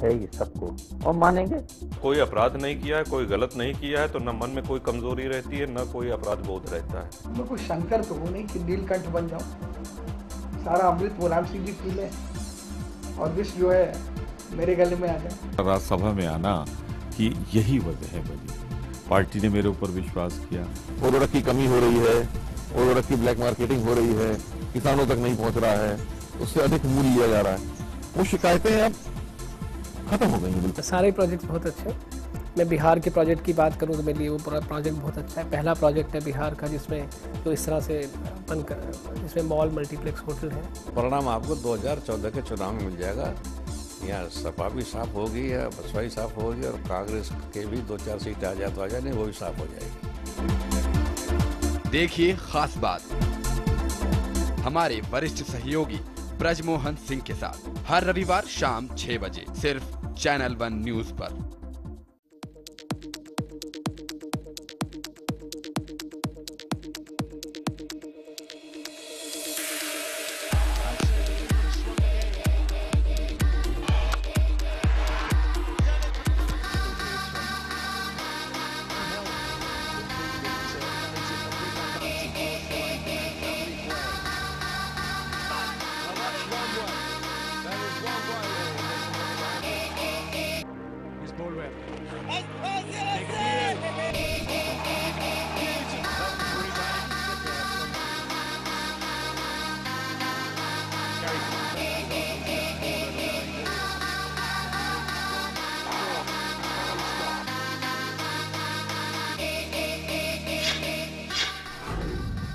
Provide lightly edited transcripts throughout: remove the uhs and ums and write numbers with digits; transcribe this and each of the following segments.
है ही सबको, और मानेंगे। कोई अपराध नहीं किया है, कोई गलत नहीं किया है, तो न मन में कोई कमजोरी रहती है, न कोई अपराध बोध रहता है। मैं कोई शंकर तो हूँ नहीं कि नीलकंठ बन जाऊँ। सारा अमृत मुलायम सिंह जी पी लें और विष जो है मेरे गले में आ जाए। राज्यसभा में आना कि यही वजह है बड़ी, पार्टी ने मेरे ऊपर विश्वास किया। उर्वरक की कमी हो रही है, उर्वरक की ब्लैक मार्केटिंग हो रही है, किसानों तक नहीं पहुंच रहा है, उससे अधिक मूल्य लिया जा रहा है। वो शिकायतें अब खत्म हो गई हैं। सारे प्रोजेक्ट बहुत अच्छे हैं। मैं बिहार के प्रोजेक्ट की बात करूं तो मेरे लिए वो पूरा प्रोजेक्ट बहुत अच्छा है। पहला प्रोजेक्ट है बिहार का जिसमें तो इस तरह से जिसमें मॉल मल्टीप्लेक्स होटल है। परिणाम आपको 2014 के चुनाव में मिल जाएगा। यहाँ सपा भी साफ होगी या बसपा भी साफ होगी, और कांग्रेस के भी 2-4 सीट आ जाए तो आ जाए, नहीं वो भी साफ हो जाएगी। देखिए खास बात हमारे वरिष्ठ सहयोगी ब्रजमोहन सिंह के साथ हर रविवार शाम 6 बजे सिर्फ चैनल 1 न्यूज पर।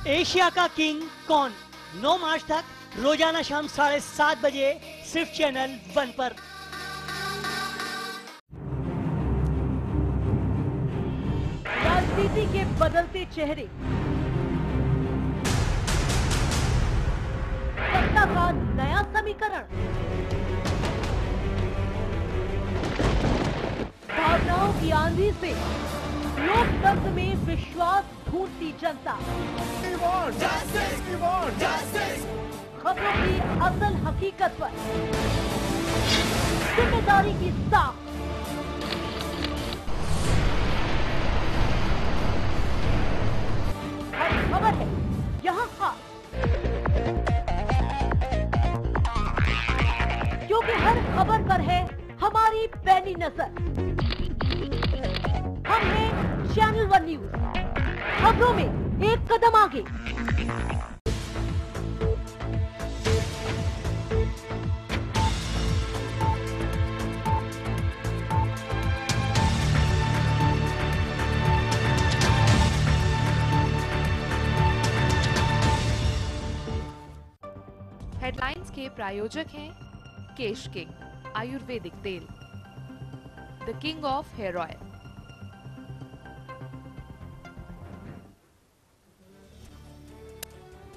एशिया का किंग कौन? 9 मार्च तक रोजाना शाम 7:30 बजे सिर्फ चैनल 1 पर। राजनीति के बदलते चेहरे, सत्ता का नया समीकरण, भावनाओं की आंधी से लोकतंत्र में विश्वास ढूंढती जनता, खबरों की असल हकीकत पर जिम्मेदारी की साख, हर खबर है यहाँ खास, क्योंकि हर खबर पर है हमारी पैनी नजर। हम हैं चैनल 1 न्यूज, खबरों में एक कदम आगे। हेडलाइंस के प्रायोजक हैं केश किंग आयुर्वेदिक तेल, the king of hair oil.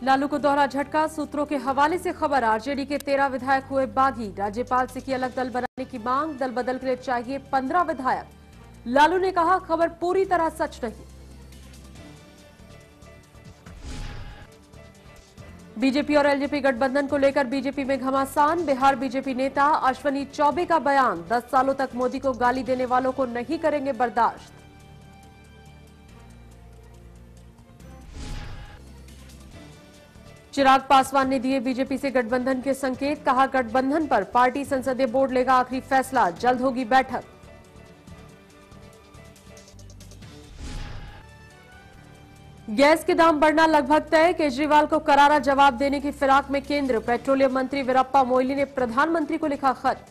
Lalu को दोहरा झटका, सूत्रों के हवाले से खबर। आरजेडी के 13 विधायक हुए बागी, राज्यपाल से की अलग दल बनाने की मांग, दल बदल के लिए चाहिए 15 विधायक। लालू ने कहा खबर पूरी तरह सच नहीं। बीजेपी और एलजेपी गठबंधन को लेकर बीजेपी में घमासान, बिहार बीजेपी नेता अश्वनी चौबे का बयान, 10 सालों तक मोदी को गाली देने वालों को नहीं करेंगे बर्दाश्त। चिराग पासवान ने दिए बीजेपी से गठबंधन के संकेत, कहा गठबंधन पर पार्टी संसदीय बोर्ड लेगा आखिरी फैसला, जल्द होगी बैठक। गैस के दाम बढ़ना लगभग तय, केजरीवाल को करारा जवाब देने की फिराक में केंद्र, पेट्रोलियम मंत्री वीरप्पा मोइली ने प्रधानमंत्री को लिखा खत।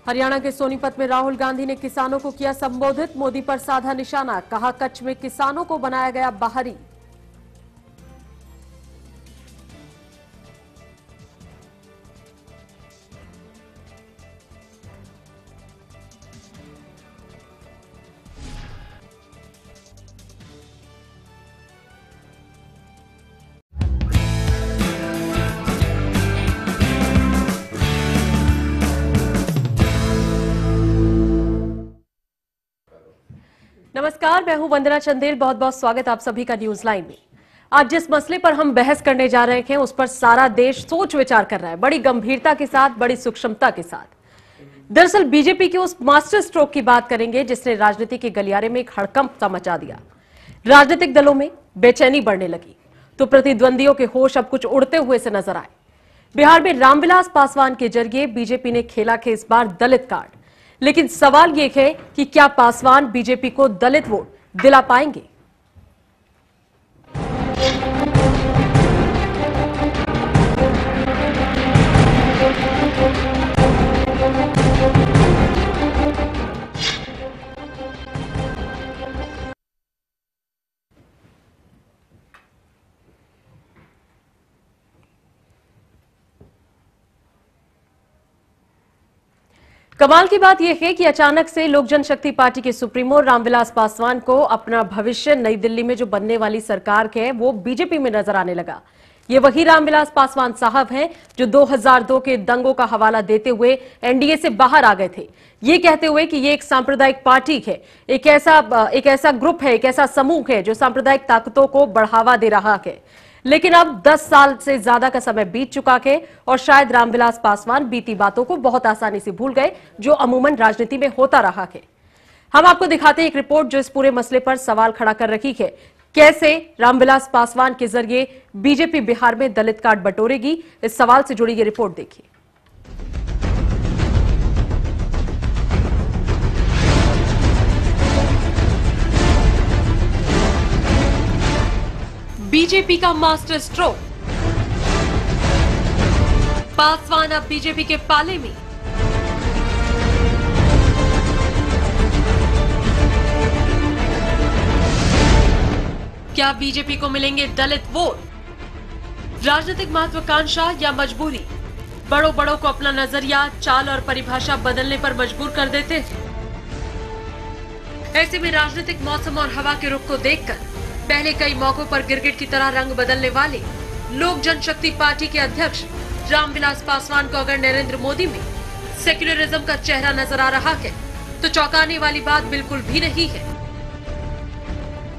हरियाणा के सोनीपत में राहुल गांधी ने किसानों को किया संबोधित, मोदी पर साधा निशाना, कहा कच्छ में किसानों को बनाया गया बाहरी। नमस्कार, मैं हूं वंदना चंदेल, बहुत बहुत स्वागत आप सभी का न्यूज लाइन में। आज जिस मसले पर हम बहस करने जा रहे हैं उस पर सारा देश सोच विचार कर रहा है, बड़ी गंभीरता के साथ, बड़ी सूक्ष्मता के साथ। दरअसल बीजेपी के उस मास्टर स्ट्रोक की बात करेंगे जिसने राजनीति के गलियारे में एक हड़कंप सा मचा दिया। राजनीतिक दलों में बेचैनी बढ़ने लगी तो प्रतिद्वंदियों के होश अब कुछ उड़ते हुए से नजर आए। बिहार में रामविलास पासवान के जरिए बीजेपी ने खेला कि इस बार दलित कार्ड, लेकिन सवाल यह है कि क्या पासवान बीजेपी को दलित वोट दिला पाएंगे? कमाल की बात यह है कि अचानक से लोक जनशक्ति पार्टी के सुप्रीमो रामविलास पासवान को अपना भविष्य नई दिल्ली में जो बनने वाली सरकार है वो बीजेपी में नजर आने लगा। ये वही रामविलास पासवान साहब हैं जो 2002 के दंगों का हवाला देते हुए एनडीए से बाहर आ गए थे, ये कहते हुए कि ये एक सांप्रदायिक पार्टी है, एक ऐसा ग्रुप है, एक ऐसा समूह है जो सांप्रदायिक ताकतों को बढ़ावा दे रहा है। लेकिन अब 10 साल से ज्यादा का समय बीत चुका है और शायद रामविलास पासवान बीती बातों को बहुत आसानी से भूल गए जो अमूमन राजनीति में होता रहा है। हम आपको दिखाते हैं एक रिपोर्ट जो इस पूरे मसले पर सवाल खड़ा कर रही है, कैसे रामविलास पासवान के जरिए बीजेपी बिहार में दलित कार्ड बटोरेगी। इस सवाल से जुड़ी ये रिपोर्ट देखिए। बीजेपी का मास्टर स्ट्रोक, पासवान अब बीजेपी के पाले में। क्या बीजेपी को मिलेंगे दलित वोट? राजनीतिक महत्वाकांक्षा या मजबूरी बड़ों को अपना नजरिया, चाल और परिभाषा बदलने पर मजबूर कर देते हैं। ऐसे में राजनीतिक मौसम और हवा के रुख को देखकर पहले कई मौकों पर गिरगिट की तरह रंग बदलने वाले लोक जनशक्ति पार्टी के अध्यक्ष रामविलास पासवान को अगर नरेंद्र मोदी में सेक्युलरिज्म का चेहरा नजर आ रहा है तो चौंकाने वाली बात बिल्कुल भी नहीं है।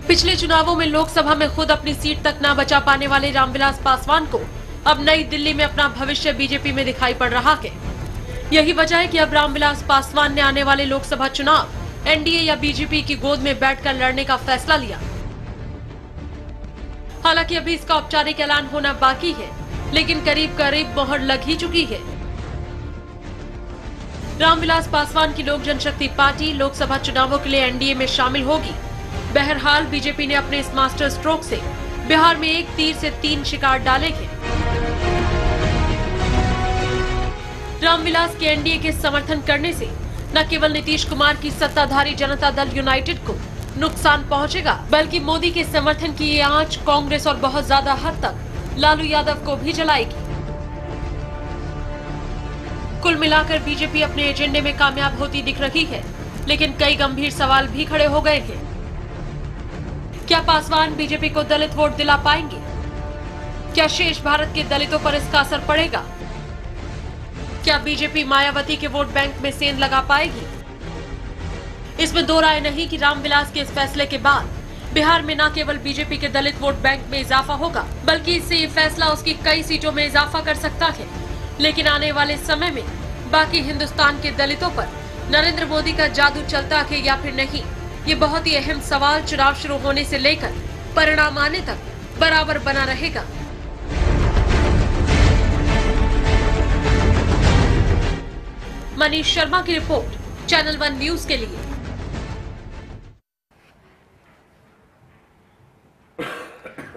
पिछले चुनावों में लोकसभा में खुद अपनी सीट तक न बचा पाने वाले रामविलास पासवान को अब नई दिल्ली में अपना भविष्य बीजेपी में दिखाई पड़ रहा है। यही वजह है कि अब रामविलास पासवान ने आने वाले लोकसभा चुनाव एनडीए या बीजेपी की गोद में बैठकर लड़ने का फैसला लिया। हालांकि अभी इसका औपचारिक ऐलान होना बाकी है, लेकिन करीब मोहर लग ही चुकी है। रामविलास पासवान की लोक जनशक्ति पार्टी लोकसभा चुनावों के लिए एनडीए में शामिल होगी। बहरहाल बीजेपी ने अपने इस मास्टर स्ट्रोक से बिहार में एक तीर से 3 शिकार डाले हैं। रामविलास के एनडीए के समर्थन करने से न केवल नीतीश कुमार की सत्ताधारी जनता दल यूनाइटेड को नुकसान पहुंचेगा, बल्कि मोदी के समर्थन की ये आंच कांग्रेस और बहुत ज्यादा हद तक लालू यादव को भी जलाएगी। कुल मिलाकर बीजेपी अपने एजेंडे में कामयाब होती दिख रही है, लेकिन कई गंभीर सवाल भी खड़े हो गए हैं। क्या पासवान बीजेपी को दलित वोट दिला पाएंगे? क्या शेष भारत के दलितों पर इसका असर पड़ेगा? क्या बीजेपी मायावती के वोट बैंक में सेंध लगा पाएगी? इसमें दो राय नहीं कि रामविलास के इस फैसले के बाद बिहार में न केवल बीजेपी के दलित वोट बैंक में इजाफा होगा, बल्कि इससे ये फैसला उसकी कई सीटों में इजाफा कर सकता है। लेकिन आने वाले समय में बाकी हिंदुस्तान के दलितों पर नरेंद्र मोदी का जादू चलता है या फिर नहीं, ये बहुत ही अहम सवाल चुनाव शुरू होने से लेकर परिणाम आने तक बराबर बना रहेगा। मनीष शर्मा की रिपोर्ट, चैनल 1 न्यूज के लिए।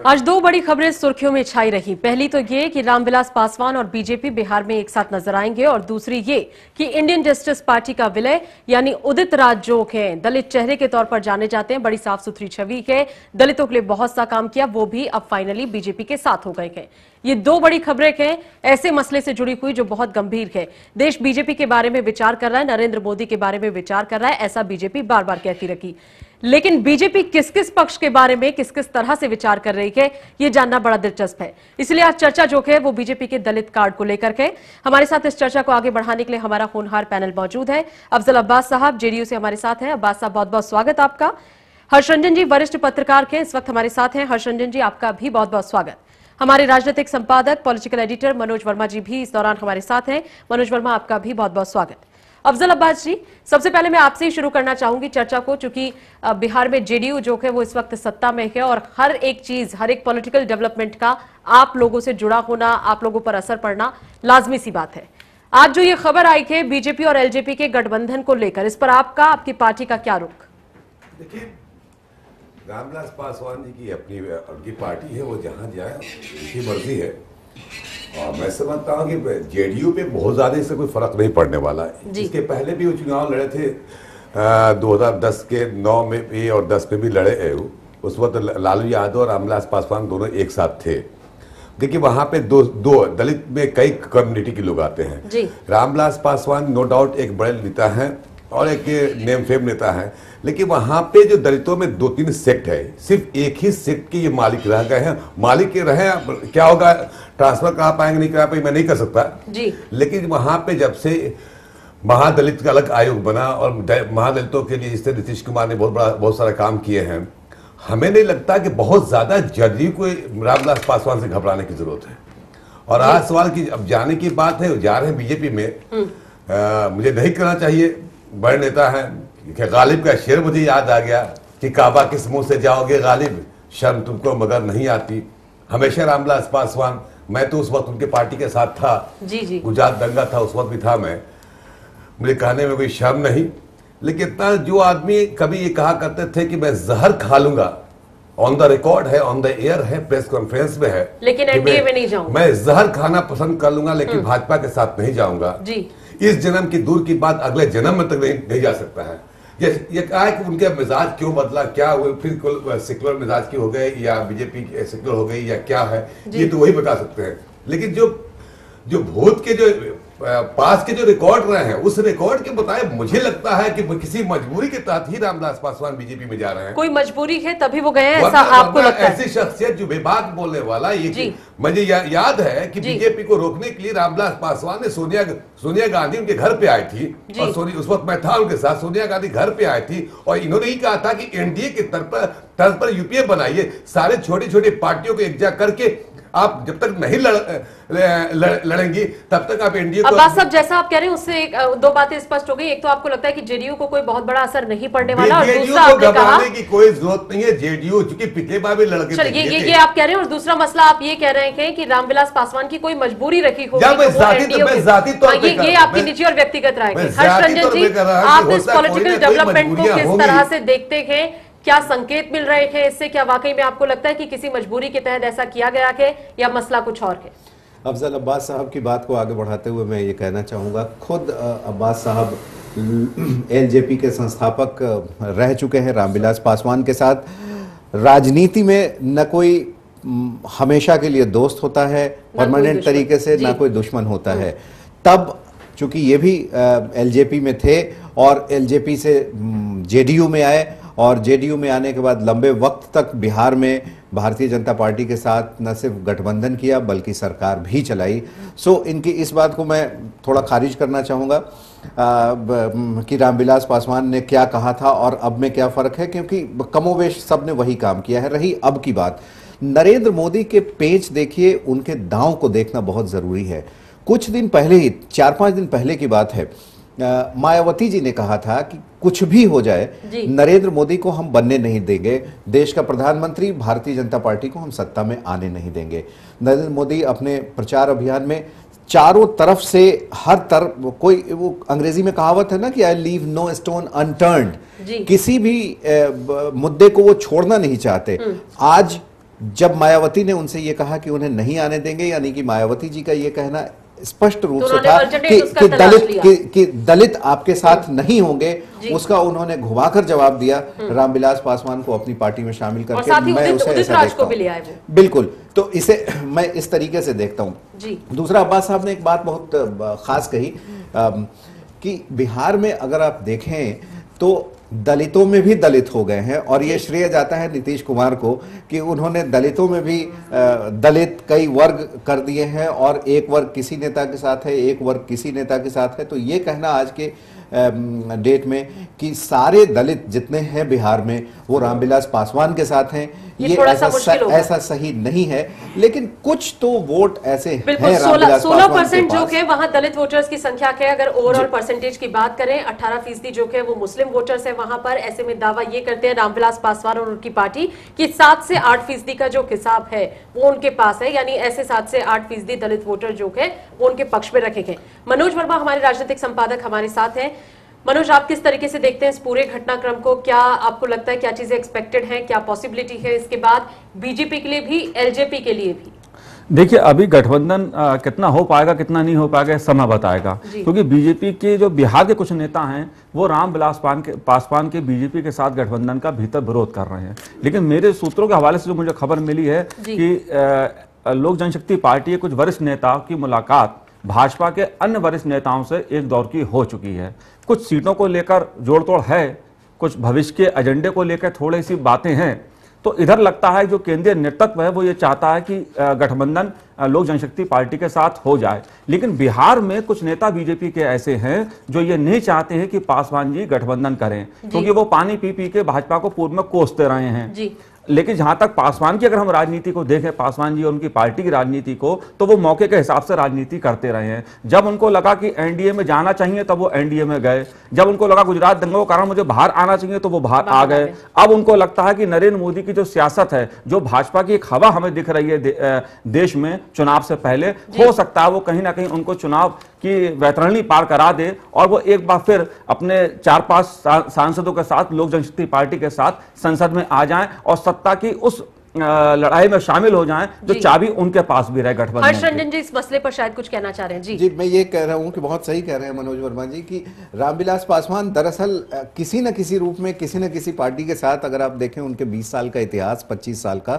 आज दो बड़ी खबरें सुर्खियों में छाई रही। पहली तो ये कि रामविलास पासवान और बीजेपी बिहार में एक साथ नजर आएंगे, और दूसरी ये कि इंडियन जस्टिस पार्टी का विलय यानी उदित राज जो हैं दलित चेहरे के तौर पर जाने जाते हैं, बड़ी साफ सुथरी छवि है, दलितों के लिए बहुत सा काम किया, वो भी अब फाइनली बीजेपी के साथ हो गए हैं। ये दो बड़ी खबरें हैं ऐसे मसले से जुड़ी हुई जो बहुत गंभीर है। देश बीजेपी के बारे में विचार कर रहा है, नरेंद्र मोदी के बारे में विचार कर रहा है, ऐसा बीजेपी बार बार कहती रही। लेकिन बीजेपी किस किस पक्ष के बारे में किस किस तरह से विचार कर रही है, ये जानना बड़ा दिलचस्प है। इसलिए आज चर्चा जो है वो बीजेपी के दलित कार्ड को लेकर के। हमारे साथ इस चर्चा को आगे बढ़ाने के लिए हमारा होनहार पैनल मौजूद है। अफजल अब्बास साहब जेडीयू से हमारे साथ हैं। अब्बास साहब, बहुत बहुत स्वागत आपका। हर्षरंजन जी वरिष्ठ पत्रकार के इस वक्त हमारे साथ हैं। हर्षरंजन जी, आपका भी बहुत बहुत स्वागत। हमारे राजनीतिक संपादक पॉलिटिकल एडिटर मनोज वर्मा जी भी इस दौरान हमारे साथ हैं। मनोज वर्मा, आपका भी बहुत बहुत स्वागत। अफजल अब्बास जी, सबसे पहले मैं आपसे ही शुरू करना चाहूंगी चर्चा को, चूंकि बिहार में जेडीयू जो है वो इस वक्त सत्ता में है और हर एक चीज, हर एक पॉलिटिकल डेवलपमेंट का आप लोगों से जुड़ा होना, आप लोगों पर असर पड़ना लाजमी सी बात है। आज जो ये खबर आई है बीजेपी और एलजेपी के गठबंधन को लेकर, इस पर आपका, आपकी पार्टी का क्या रुख? देखिए, रामविलास पासवान जी की अपनी उनकी पार्टी है, वो जहां जाए उनकी मर्जी है और मैं समझता हूँ कि जेडीयू पे बहुत ज्यादा इससे कोई फर्क नहीं पड़ने वाला है। इसके पहले भी वो चुनाव लड़े थे 2010 के 9 में भी और 10 में भी लड़े। उस वक्त लालू यादव और रामविलास पासवान दोनों एक साथ थे। देखिए, वहां पे दो दलित में कई कम्युनिटी के लोग आते हैं। रामविलास पासवान नो डाउट एक बड़े नेता हैं और एक नेम फेम नेता है, लेकिन वहां पे जो दलितों में 2-3 सेक्ट है, सिर्फ एक ही सेक्ट के ये मालिक रह गए हैं। मालिक के रहे, क्या होगा, ट्रांसफर करा पाएंगे नहीं करा पाएंगे मैं नहीं कर सकता जी। लेकिन वहां पे जब से महादलित का अलग आयोग बना और महादलितों के लिए इससे नीतीश कुमार ने बहुत सारा काम किए हैं, हमें नहीं लगता कि बहुत ज्यादा जदयू को रामविलास पासवान से घबराने की जरूरत है। और आज सवाल की अब जाने की बात है, जा रहे हैं बीजेपी में, मुझे नहीं करना चाहिए, बड़े नेता हैं। गालिब का शेर मुझे याद आ गया कि काबा किस मुंह से जाओगे गालिब, शर्म तुमको मगर नहीं आती। हमेशा रामविलास पासवान, मैं तो उस वक्त उनके पार्टी के साथ था जी। गुजरात दंगा था, उस वक्त भी था मैं, मुझे कहने में कोई शर्म नहीं। लेकिन इतना जो आदमी कभी ये कहा करते थे कि मैं जहर खा लूंगा, ऑन द रिकॉर्ड है, ऑन द एयर है, प्रेस कॉन्फ्रेंस में है, लेकिन एनडीए में नहीं जाऊंगा, मैं जहर खाना पसंद कर लूंगा लेकिन भाजपा के साथ नहीं जाऊंगा जी। इस जन्म की दूर की बात अगले जन्म में तक नहीं जा सकता है। ये कहा है कि उनके मिजाज क्यों बदला, क्या हुए, फिर सेकुलर मिजाज की हो गए या बीजेपी सेकुलर हो गई या क्या है, ये तो वही बता सकते हैं। लेकिन जो भूत के जो पास के जो रिकॉर्ड रहे हैं, उस रिकॉर्ड के बताए मुझे लगता है कि किसी मजबूरी के तहत ही रामविलास पासवान बीजेपी में जा रहे हैं। कोई मजबूरी है तभी वो गए हैं, ऐसा आपको लगता है? ऐसी शख्सियत जो बेबाक बोलने वाला, ये मुझे याद है कि बीजेपी को रोकने के लिए रामविलास पासवान ने सोनिया गांधी उनके घर पे आई थी और उस वक्त मैं था उनके साथ, सोनिया गांधी घर पे आई थी और इन्होंने ही कहा था कि एनडीए के तर्ज पर यूपीए बनाइए, सारे छोटी छोटी पार्टियों को एकजुट करके आप जब तक नहीं लड़ेंगी तब तक आप एनडीए को। अब्बास साहब, जैसा आप कह रहे हैं उससे दो बातें स्पष्ट हो गई। एक तो आपको लगता है कि जेडीयू को कोई बहुत बड़ा असर नहीं पड़ने वाला, और दूसरा आपने कहा की कोई जरूरत नहीं है, जेडीयू चूंकि पिछले बार भी लड़के ये आप कह रहे हैं। और दूसरा मसला आप ये कह रहे हैं कि रामविलास पासवान की कोई मजबूरी रखी होगी, ये आपकी निजी और व्यक्तिगत राय है। हर्षरंजन जी, आप इस पॉलिटिकल डेवलपमेंट को किस तरह से देखते हैं? क्या संकेत मिल रहे हैं इससे? क्या वाकई में आपको लगता है कि किसी मजबूरी के तहत ऐसा किया गया है या मसला कुछ और है? अफजल अब्बास साहब की बात को आगे बढ़ाते हुए मैं ये कहना चाहूँगा, खुद अब्बास साहब एलजेपी के संस्थापक रह चुके हैं। रामविलास पासवान के साथ राजनीति में न कोई हमेशा के लिए दोस्त होता है परमानेंट तरीके से, ना कोई दुश्मन होता है। तब चूंकि ये भी एलजेपी में थे और एलजेपी से जेडीयू में आए और जेडीयू में आने के बाद लंबे वक्त तक बिहार में भारतीय जनता पार्टी के साथ न सिर्फ गठबंधन किया बल्कि सरकार भी चलाई। सो इनकी इस बात को मैं थोड़ा खारिज करना चाहूँगा कि रामविलास पासवान ने क्या कहा था और अब में क्या फ़र्क है, क्योंकि कमोवेश सब ने वही काम किया है। रही अब की बात, नरेंद्र मोदी के पेच देखिए, उनके दांव को देखना बहुत ज़रूरी है। कुछ दिन पहले ही, 4-5 दिन पहले की बात है, मायावती जी ने कहा था कि कुछ भी हो जाए नरेंद्र मोदी को हम बनने नहीं देंगे, देश का प्रधानमंत्री, भारतीय जनता पार्टी को हम सत्ता में आने नहीं देंगे। नरेंद्र मोदी अपने प्रचार अभियान में चारों तरफ से हर तरफ, कोई वो अंग्रेजी में कहावत है ना कि I leave no stone unturned, किसी भी मुद्दे को वो छोड़ना नहीं चाहते। आज जब मायावती ने उनसे ये कहा कि उन्हें नहीं आने देंगे, यानी कि मायावती जी का ये कहना स्पष्ट रूप से था कि दलित आपके साथ नहीं होंगे, उसका उन्होंने घुमाकर जवाब दिया रामविलास पासवान को अपनी पार्टी में शामिल करके। मैं उसे ऐसा देखता हूं, बिल्कुल, तो इसे मैं इस तरीके से देखता हूं। दूसरा, अब्बास साहब ने एक बात बहुत खास कही कि बिहार में अगर आप देखें तो दलितों में भी दलित हो गए हैं और ये श्रेय जाता है नीतीश कुमार को कि उन्होंने दलितों में भी दलित कई वर्ग कर दिए हैं और एक वर्ग किसी नेता के साथ है, एक वर्ग किसी नेता के साथ है। तो ये कहना आज के डेट में कि सारे दलित जितने हैं बिहार में वो रामविलास पासवान के साथ हैं, ये ऐसा सही नहीं है। लेकिन कुछ तो वोट ऐसे हैं 16% जो है वहां दलित वोटर्स की संख्या है। अगर ओवरऑल परसेंटेज की बात करें 18% जो है वो मुस्लिम वोटर्स है वहां पर। ऐसे में दावा ये करते हैं रामविलास पासवान और उनकी पार्टी कि 7 से 8% का जो हिसाब है वो उनके पास है, यानी ऐसे 7 से 8% दलित वोटर जो है वो उनके पक्ष में रखे गए। मनोज वर्मा हमारे राजनीतिक संपादक हमारे साथ हैं। मनोज, आप किस तरीके से देखते हैं इस पूरे घटनाक्रम को? क्या आपको लगता है क्या चीजें एक्सपेक्टेड हैं, क्या पॉसिबिलिटी है इसके बाद बीजेपी के लिए भी, एलजेपी के लिए भी? देखिए, अभी गठबंधन कितना हो पाएगा कितना नहीं हो पाएगा समय बताएगा, क्योंकि बीजेपी के जो बिहार के कुछ नेता हैं वो रामविलास पासवान के बीजेपी के साथ गठबंधन का भीतर विरोध कर रहे हैं। लेकिन मेरे सूत्रों के हवाले से जो मुझे खबर मिली है कि लोक जनशक्ति पार्टी के कुछ वरिष्ठ नेताओं की मुलाकात भाजपा के अन्य वरिष्ठ नेताओं से एक दौर की हो चुकी है। कुछ सीटों को लेकर जोड़ तोड़ है, कुछ भविष्य के एजेंडे को लेकर थोड़ी सी बातें हैं। तो इधर लगता है जो केंद्रीय नेतृत्व है वो ये चाहता है कि गठबंधन लोक जनशक्ति पार्टी के साथ हो जाए। लेकिन बिहार में कुछ नेता बीजेपी के ऐसे हैं जो ये नहीं चाहते हैं कि पासवान जी गठबंधन करें, क्योंकि वो पानी पी पी के भाजपा को पूर्व में कोसते रहे हैं। लेकिन जहां तक पासवान की अगर हम राजनीति को देखें, पासवान जी और उनकी पार्टी की राजनीति को, तो वो मौके के हिसाब से राजनीति करते रहे हैं। जब उनको लगा कि एनडीए में जाना चाहिए तब वो एनडीए में गए, जब उनको लगा गुजरात दंगों के कारण मुझे बाहर आना चाहिए तो वो बाहर आ गए। अब उनको लगता है कि नरेंद्र मोदी की जो सियासत है, जो भाजपा की एक हवा हमें दिख रही है देश में चुनाव से पहले, हो सकता है वो कहीं ना कहीं उनको चुनाव की वैतरणी पार करा दे और वो एक बार फिर अपने 4-5 सांसदों के साथ लोक जनशक्ति पार्टी के साथ संसद में आ जाएं और सत्ता की उस लड़ाई में शामिल हो जाएं जो चाबी उनके पास भी रहे गठबंधन। हर्ष रंजन जी इस मसले पर शायद कुछ कहना चाह रहे हैं। जी, मैं ये कह रहा हूं कि बहुत सही कह रहे हैं मनोज वर्मा जी कि रामविलास पासवान दरअसल किसी न किसी रूप में किसी न किसी पार्टी के साथ, अगर आप देखें उनके 20 साल का इतिहास, 25 साल का,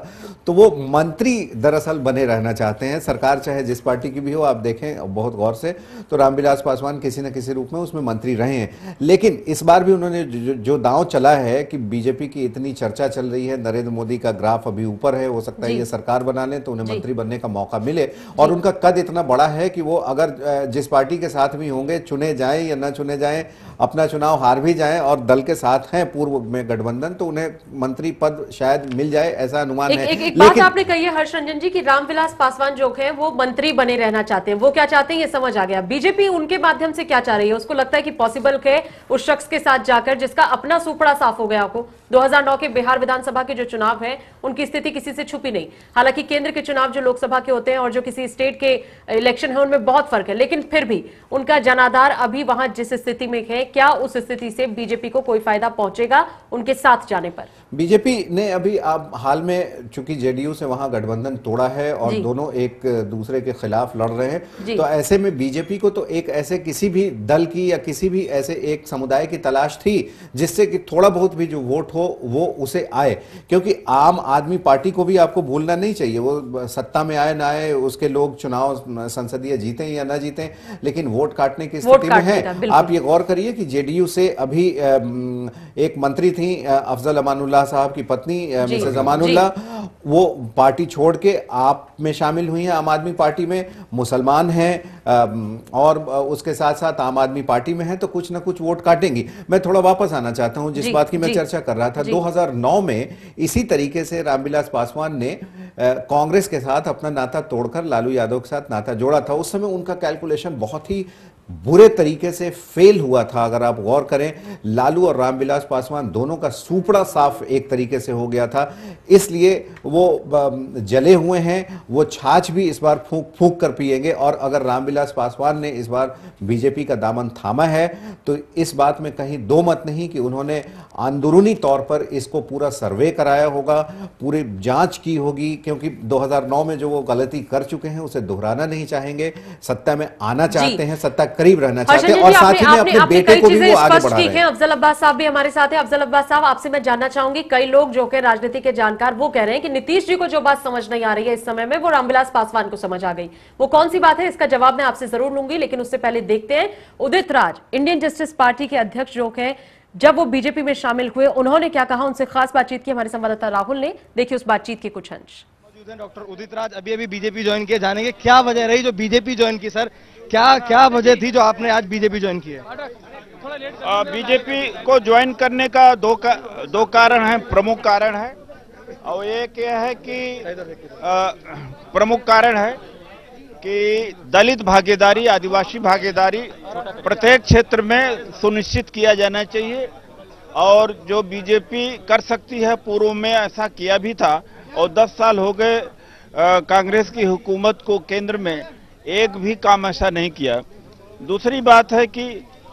तो वो मंत्री दरअसल बने रहना चाहते हैं। सरकार चाहे जिस पार्टी की भी हो, आप देखें बहुत गौर से, तो रामविलास पासवान किसी न किसी रूप में उसमें मंत्री रहे हैं। लेकिन इस बार भी उन्होंने जो दांव चला है कि बीजेपी की इतनी चर्चा चल रही है, नरेंद्र मोदी का ग्राफ अभी ऊपर है, हो सकता है ये सरकार बना ले तो उन्हें मंत्री बनने का मौका मिले, और उनका कद इतना बड़ा है कि वो अगर जिस पार्टी के साथ भी होंगे, चुने जाएं या ना चुने जाएं, अपना चुनाव हार भी जाएं और दल के साथ हैं पूर्व में गठबंधन, तो उन्हें मंत्री पद शायद मिल जाए, ऐसा अनुमान है। एक बात आपने कही है हर्ष रंजन जी कि रामविलास पासवान जो है वो मंत्री बने रहना चाहते हैं। वो क्या चाहते हैं ये समझ आ गया। बीजेपी उनके माध्यम से क्या चाह रही है? उसको लगता है कि पॉसिबल है उस शख्स के साथ जाकर जिसका अपना सुपड़ा साफ हो गया हो। 2009 के बिहार विधानसभा के जो चुनाव है उनकी स्थिति किसी से छुपी नहीं। हालांकि केंद्र के चुनाव जो लोकसभा के होते हैं और जो किसी स्टेट के इलेक्शन है उनमें बहुत फर्क है, लेकिन फिर भी उनका जनाधार अभी वहां जिस स्थिति में है, क्या उस स्थिति से बीजेपी को कोई फायदा पहुंचेगा उनके साथ जाने पर? बीजेपी ने अभी आप हाल में चूंकि जेडीयू से वहां गठबंधन तोड़ा है और दोनों एक दूसरे के खिलाफ लड़ रहे हैं, तो ऐसे में बीजेपी को तो एक ऐसे किसी भी दल की या किसी भी ऐसे एक समुदाय की तलाश थी जिससे कि थोड़ा बहुत भी जो वोट हो वो उसे आए। क्योंकि आम आदमी पार्टी को भी आपको भूलना नहीं चाहिए, वो सत्ता में आए ना आए, उसके लोग चुनाव संसदीय जीते या ना जीते, लेकिन वोट काटने की स्थिति में है। आप ये गौर करिए कि जेडीयू से अभी एक मंत्री थी अफजल अमानुल्लाह साहब की पत्नी मिसेस अमानुल्लाह, वो पार्टी छोड़ के आप में शामिल हुई हैं, आम आदमी पार्टी में, मुसलमान हैं और उसके साथ साथ आम आदमी पार्टी में हैं, तो कुछ ना कुछ वोट काटेंगी। मैं थोड़ा वापस आना चाहता हूं जिस बात की मैं चर्चा कर रहा था। 2009 में इसी तरीके से रामविलास पासवान ने कांग्रेस के साथ अपना नाता तोड़कर लालू यादव के साथ नाता जोड़ा था। उस समय उनका कैलकुलेशन बहुत ही बुरे तरीके से फेल हुआ था। अगर आप गौर करें, लालू और रामविलास पासवान दोनों का सुपड़ा साफ एक तरीके से हो गया था, इसलिए वो जले हुए हैं। वो छाछ भी इस बार फूंक फूंक कर पिएंगे। और अगर रामविलास पासवान ने इस बार बीजेपी का दामन थामा है तो इस बात में कहीं दो मत नहीं कि उन्होंने अंदरूनी तौर पर इसको पूरा सर्वे कराया होगा, पूरी जांच की होगी, क्योंकि 2009 में जो वो गलती कर चुके हैं उसे दोहराना नहीं चाहेंगे, सत्ता में आना चाहते हैं, सत्ता करीब रहना चाहते हैं और साथ ही में अपने बेटे को भी वो आगे बढ़ा रहे हैं। अफजल अब्बास साहब भी हमारे साथ हैं। अफजल अब्बास साहब, आपसे मैं जानना चाहूंगी, कई लोग जो कि राजनीति के जानकार वो कह रहे हैं कि नीतीश जी को जो बात समझ नहीं आ रही है इस समय में वो रामविलास पासवान को समझ आ गई। वो कौन सी बात है, इसका जवाब मैं आपसे जरूर लूंगी, लेकिन उससे पहले देखते हैं Udit Raj, Indian justice party के अध्यक्ष जो है, जब वो बीजेपी में शामिल हुए। उन्होंने क्या कहा, उनसे खास बातचीत की हमारे संवाददाता राहुल ने। देखिए उस बातचीत के कुछ अंश। डॉक्टर उदित राज अभी बीजेपी ज्वाइन किए, जानेंगे क्या वजह रही जो बीजेपी ज्वाइन की। सर क्या वजह थी जो आपने आज बीजेपी ज्वाइन की है? बीजेपी को ज्वाइन करने का दो कारण हैं, प्रमुख कारण है। और एक यह है कि प्रमुख कारण है कि दलित भागीदारी, आदिवासी भागीदारी प्रत्येक क्षेत्र में सुनिश्चित किया जाना चाहिए। और जो बीजेपी कर सकती है, पूर्व में ऐसा किया भी था और 10 साल हो गए कांग्रेस की हुकूमत को केंद्र में एक भी काम ऐसा नहीं किया। दूसरी बात है कि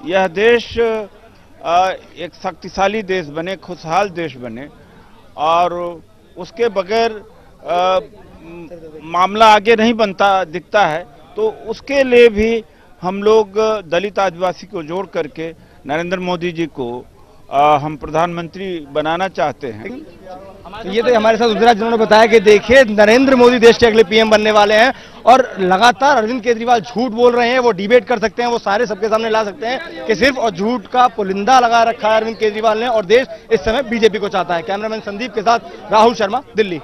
यह देश एक शक्तिशाली देश बने, खुशहाल देश बने और उसके बगैर मामला आगे नहीं बनता दिखता है। तो उसके लिए भी हम लोग दलित आदिवासी को जोड़ करके नरेंद्र मोदी जी को हम प्रधानमंत्री बनाना चाहते हैं। तो ये तो हमारे साथ गुजरात जिन्होंने बताया कि देखिए नरेंद्र मोदी देश के अगले पीएम बनने वाले हैं और लगातार अरविंद केजरीवाल झूठ बोल रहे हैं। वो डिबेट कर सकते हैं, वो सारे सबके सामने ला सकते हैं कि सिर्फ और झूठ का पुलिंदा लगा रखा है अरविंद केजरीवाल ने और देश इस समय बीजेपी को चाहता है। कैमरामैन संदीप के साथ राहुल शर्मा, दिल्ली।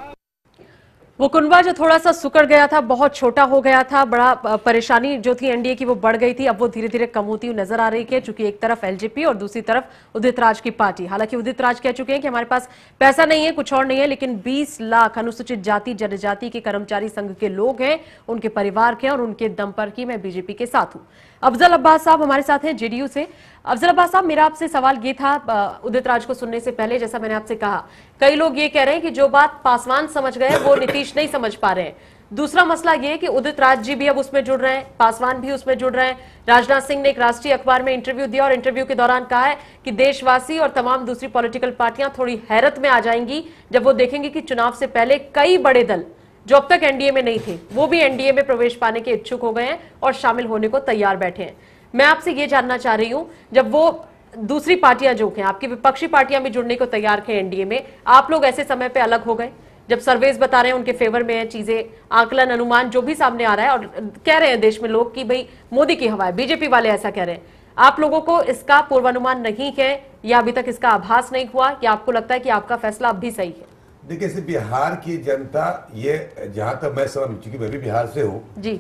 वो कुनबा जो थोड़ा सा सुकड़ गया था, बहुत छोटा हो गया था, बड़ा परेशानी जो थी एनडीए की वो बढ़ गई थी, अब वो धीरे धीरे कम होती हुई नजर आ रही है, क्योंकि एक तरफ एलजेपी और दूसरी तरफ उदित राज की पार्टी। हालांकि उदित राज कह चुके हैं कि हमारे पास पैसा नहीं है, कुछ और नहीं है, लेकिन 20 लाख अनुसूचित जाति जनजाति के कर्मचारी संघ के लोग हैं, उनके परिवार के और उनके दम पर की मैं बीजेपी के साथ हूं। अफजल अब्बास साहब हमारे साथ हैं जेडीयू से। अफजल अब्बास साहब, मेरा आपसे सवाल ये था उदित राज को सुनने से पहले, जैसा मैंने आपसे कहा, कई लोग ये कह रहे हैं कि जो बात पासवान समझ गए वो नीतीश नहीं समझ पा रहे हैं। दूसरा मसला ये है कि उदित राज जी भी अब उसमें जुड़ रहे हैं, पासवान भी उसमें जुड़ रहे हैं। राजनाथ सिंह ने एक राष्ट्रीय अखबार में इंटरव्यू दिया और इंटरव्यू के दौरान कहा है कि देशवासी और तमाम दूसरी पॉलिटिकल पार्टियां थोड़ी हैरत में आ जाएंगी जब वो देखेंगे कि चुनाव से पहले कई बड़े दल जो अब तक एनडीए में नहीं थे वो भी एनडीए में प्रवेश पाने के इच्छुक हो गए हैं और शामिल होने को तैयार बैठे हैं। मैं आपसे ये जानना चाह रही हूं, जब वो दूसरी पार्टियां जो हैं, आपकी विपक्षी पार्टियां भी जुड़ने को तैयार थे एनडीए में, आप लोग ऐसे समय पे अलग हो गए जब सर्वेस बता रहे हैं उनके फेवर में है चीजें, आकलन अनुमान जो भी सामने आ रहा है और कह रहे हैं देश में लोग कि भाई मोदी की हवा है, बीजेपी वाले ऐसा कह रहे हैं। आप लोगों को इसका पूर्वानुमान नहीं है या अभी तक इसका आभास नहीं हुआ या आपको लगता है कि आपका फैसला अब भी सही है? देखिए, इसे बिहार की जनता, ये जहां तक मैं समझ, चूंकि मैं भी बिहार से हूँ जी,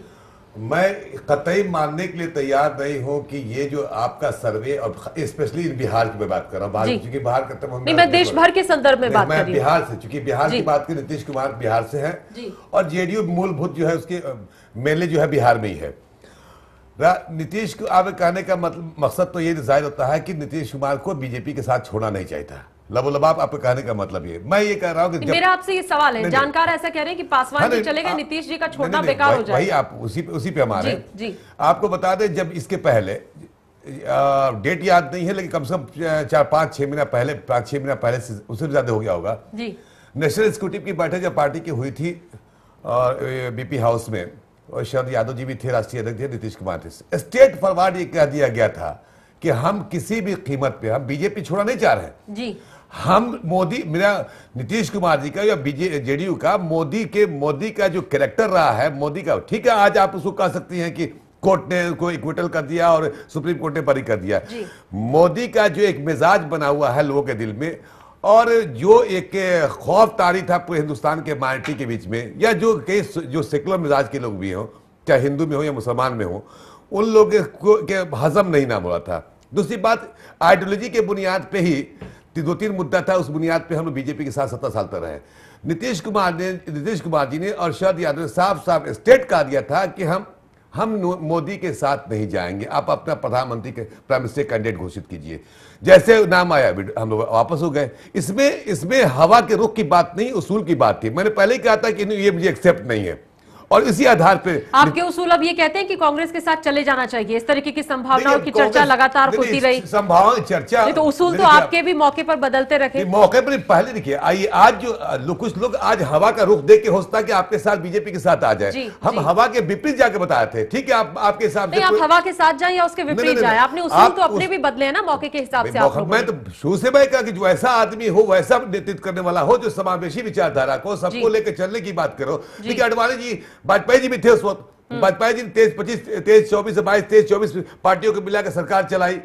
मैं कतई मानने के लिए तैयार नहीं हूं कि ये जो आपका सर्वे, और स्पेशली बिहार की मैं बात कर रहा हूँ, क्योंकि बाहर खत्म होने, मैं देश भर के संदर्भ में बात कर रही हूं। बिहार से, चूंकि बिहार की बात की, नीतीश कुमार बिहार से हैं और जेडीयू मूलभूत जो है उसके मेनली जो है बिहार में ही है। नीतीश को आगे कहने का मकसद तो ये जाहिर होता है कि नीतीश कुमार को बीजेपी के साथ छोड़ना नहीं चाहिए था। लबोलबाब आपको कहने का मतलब ये, मैं ये कह रहा हूँ कि मेरा आपसे ये सवाल है, जानकार ऐसा कह रहे हैं कि पासवान जी चले गए, नीतीश जी का छोड़ना बेकार हो जाएगा। वही आप उसी पे हमारे जी। आपको बता दें, जब इसके पहले डेट याद नहीं है लेकिन कम से कम 4-5-6 महीना पहले, 5-6 महीना पहले से उससे भी ज्यादा हो गया होगा जी, नेशनल एग्जीक्यूटिव की बैठक जब पार्टी की हुई थी बीपी हाउस में, और शरद यादव जी भी थे, राष्ट्रीय अध्यक्ष थे, नीतीश कुमार थे, स्टेट फॉरवर्ड ये कह दिया गया था कि हम किसी भी कीमत पे हम बीजेपी छोड़ना नहीं चाह रहे जी। हम मोदी, मेरा नीतीश कुमार जी का या जेडीयू का, मोदी का जो कैरेक्टर रहा है, मोदी का, ठीक है, आज आप उसको कह सकती हैं कि कोर्ट ने उसको इक्विटल कर दिया और सुप्रीम कोर्ट ने बरी कर दिया। मोदी का जो एक मिजाज बना हुआ है लोगों के दिल में, और जो एक खौफ तारी था पूरे हिंदुस्तान के माइनॉरिटी के बीच में, या जो सेकुलर मिजाज के लोग भी हों, चाहे हिंदू में हो या मुसलमान में हो, उन लोगों को के हजम नहीं ना बोला था। दूसरी बात, आइडियोलॉजी के बुनियाद पे ही 2-3 मुद्दा था, उस बुनियाद पे हम लोग बीजेपी के साथ 17 साल तक रहे। नीतीश कुमार जी ने और शरद यादव ने साफ साफ स्टेट कहा दिया था कि हम मोदी के साथ नहीं जाएंगे, आप अपना प्रधानमंत्री के प्राइम मिनिस्टर कैंडिडेट घोषित कीजिए। जैसे नाम आया हम लोग वापस हो गए। इसमें हवा के रुख की बात नहीं, उसूल की बात थी। मैंने पहले ही कहा था कि ये मुझे एक्सेप्ट नहीं है, और इसी आधार पे आपके उसूल अब ये कहते हैं कि कांग्रेस के साथ चले जाना चाहिए। इस तरीके की संभावनाओं की चर्चा लगातार होती रही, संभावना चर्चा, तो उसूल तो आपके भी मौके पर बदलते रखे। मौके पर पहले देखिए, आइए आज जो कुछ लोग आज हवा का रुख देख के हो सकता है कि आपके साथ बीजेपी के साथ आ जाए। हम हवा के विपरीत जाके बताए थे, ठीक है, आपके हिसाब से आप हवा के साथ जाए या उसके विपरीत जाए, आपने उसूल तो अपने भी बदले हैं ना मौके के हिसाब से। मैं तो शुरू से मैं कहा कि जो ऐसा आदमी हो, वैसा नेतृत्व करने वाला हो, जो समावेशी विचारधारा को, सबको लेकर चलने की बात करो। देखिए, अडवाणी जी, वाजपेयी जी भी थे उस वक्त, वाजपेयी जी 23-24 पार्टियों को मिलाकर सरकार चलाई,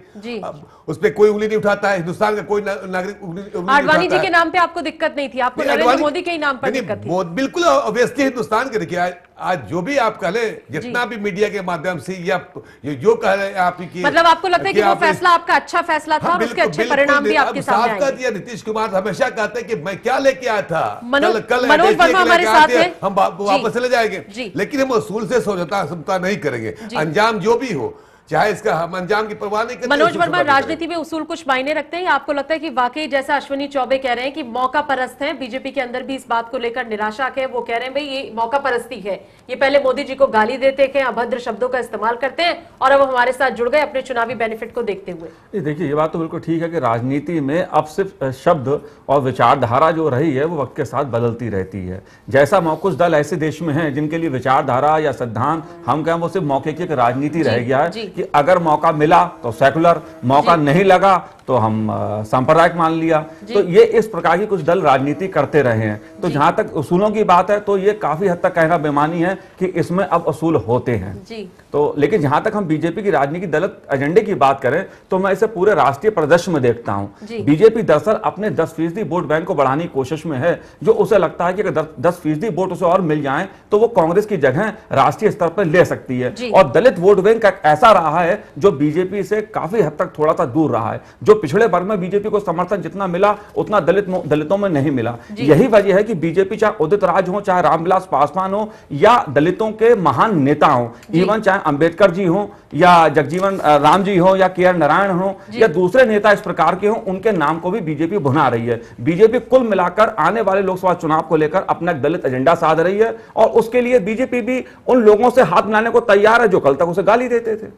उस पर कोई उंगली नहीं उठाता है, हिंदुस्तान का कोई नागरिक उंगली आडवाणी जी के नाम पे आपको दिक्कत नहीं थी, आपको नरेंद्र मोदी के ही नाम पर दिक्कत थी। बिल्कुल ऑब्वियसली हिंदुस्तान के देखिए आज जो भी आप कह ले, जितना भी मीडिया के माध्यम से या जो कह रहे हैं आप की, मतलब आपको लगता है कि वो फैसला आपका अच्छा फैसला था और उसके अच्छे परिणाम भी आपके सामने आए। नीतीश कुमार हमेशा कहते हैं कि मैं क्या लेके आया था, कल मनोज वर्मा हमारे साथ हैं, हम वापस चले जाएंगे, लेकिन हम उसूल से समझौता नहीं करेंगे, अंजाम जो भी हो, चाहे इसका हम अंजाम की परवाह नहीं करते। मनोज वर्मा, राजनीति में उसूल कुछ मायने रखते हैं या आपको लगता है कि वाकई जैसा अश्विनी चौबे कह रहे हैं कि मौका परस्त हैं, बीजेपी के अंदर भी इस बात को लेकर निराशा है, वो कह रहे हैं भाई ये मौका परस्ती है, ये पहले मोदी जी को गाली देते थे, अभद्र शब्दों का इस्तेमाल करते हैं और अब हमारे साथ जुड़ गए अपने चुनावी बेनिफिट को देखते हुए। देखिए ये बात तो बिल्कुल ठीक है कि राजनीति में अब सिर्फ शब्द और विचारधारा जो रही है वो वक्त के साथ बदलती रहती है। जैसा कुछ दल ऐसे देश में हैं जिनके लिए विचारधारा या सिद्धांत हम कहें वो सिर्फ मौके की राजनीति रह गया है कि अगर मौका मिला तो सेकुलर, मौका नहीं लगा तो हम सांप्रदायिक मान लिया। तो ये इस प्रकार की कुछ दल राजनीति करते रहे हैं। तो जहां तक उसूलों की बात है तो ये काफी हद तक कहना बेमानी है कि इसमें अब उसूल होते हैं। तो लेकिन जहां तक हम बीजेपी की राजनीति दलित एजेंडे की बात करें तो मैं इसे पूरे राष्ट्रीय परिदृश्य में देखता हूं। बीजेपी दरअसल अपने 10% वोट बैंक को बढ़ाने की कोशिश में है, जो उसे लगता है कि अगर 10% वोट उसे और मिल जाएं तो वो कांग्रेस की जगह राष्ट्रीय स्तर पर ले सकती है। और दलित वोट बैंक ऐसा रहा है जो बीजेपी से काफी हद तक थोड़ा सा दूर रहा है। जो पिछड़े वर्ग में बीजेपी को समर्थन जितना मिला उतना दलितों में नहीं मिला। यही वजह है कि बीजेपी चाहे उदित राज हो, चाहे रामविलास पासवान हो या दलितों के महान नेता हो, इवन चाहे अंबेडकर जी हो या जगजीवन राम जी हो या के.आर. नारायण हो या दूसरे नेता इस प्रकार के हो, उनके नाम को भी बीजेपी भुना रही है। बीजेपी कुल मिलाकर आने वाले लोकसभा चुनाव को लेकर अपना दलित एजेंडा साध रही है और उसके लिए बीजेपी भी उन लोगों से हाथ मिलाने को तैयार है जो कल तक उसे गाली देते थे।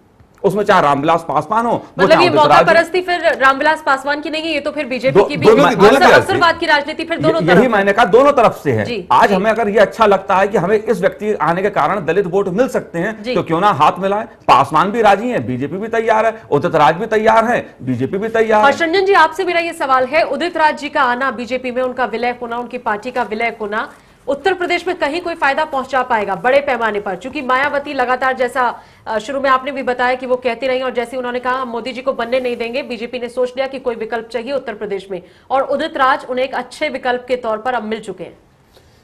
उसमें चाहे रामविलास पासवान हो, मतलब ये मौका परस्ती फिर रामविलास पासवान की नहीं है, ये तो फिर बीजेपी की भी अवसरवाद की राजनीति फिर दोनों तरफ। यही मैंने कहा दोनों तरफ से है। आज हमें अगर ये अच्छा लगता है कि हमें इस व्यक्ति आने के कारण दलित वोट मिल सकते हैं तो क्यों ना हाथ मिलाएं। पासवान भी राजी है, बीजेपी भी तैयार है, उदित राज भी तैयार है, बीजेपी भी तैयार है। हर्षरंजन जी, आपसे मेरा ये सवाल है, उदित राज जी का आना, बीजेपी में उनका विलय होना, उनकी पार्टी का विलय होना उत्तर प्रदेश में कहीं कोई फायदा पहुंचा पाएगा बड़े पैमाने पर? क्योंकि मायावती लगातार, जैसा शुरू में आपने भी बताया कि वो कहती रही और जैसे उन्होंने कहा हम मोदी जी को बनने नहीं देंगे, बीजेपी ने सोच लिया कि कोई विकल्प चाहिए उत्तर प्रदेश में और उदित राज उन्हें एक अच्छे विकल्प के तौर पर अब मिल चुके हैं।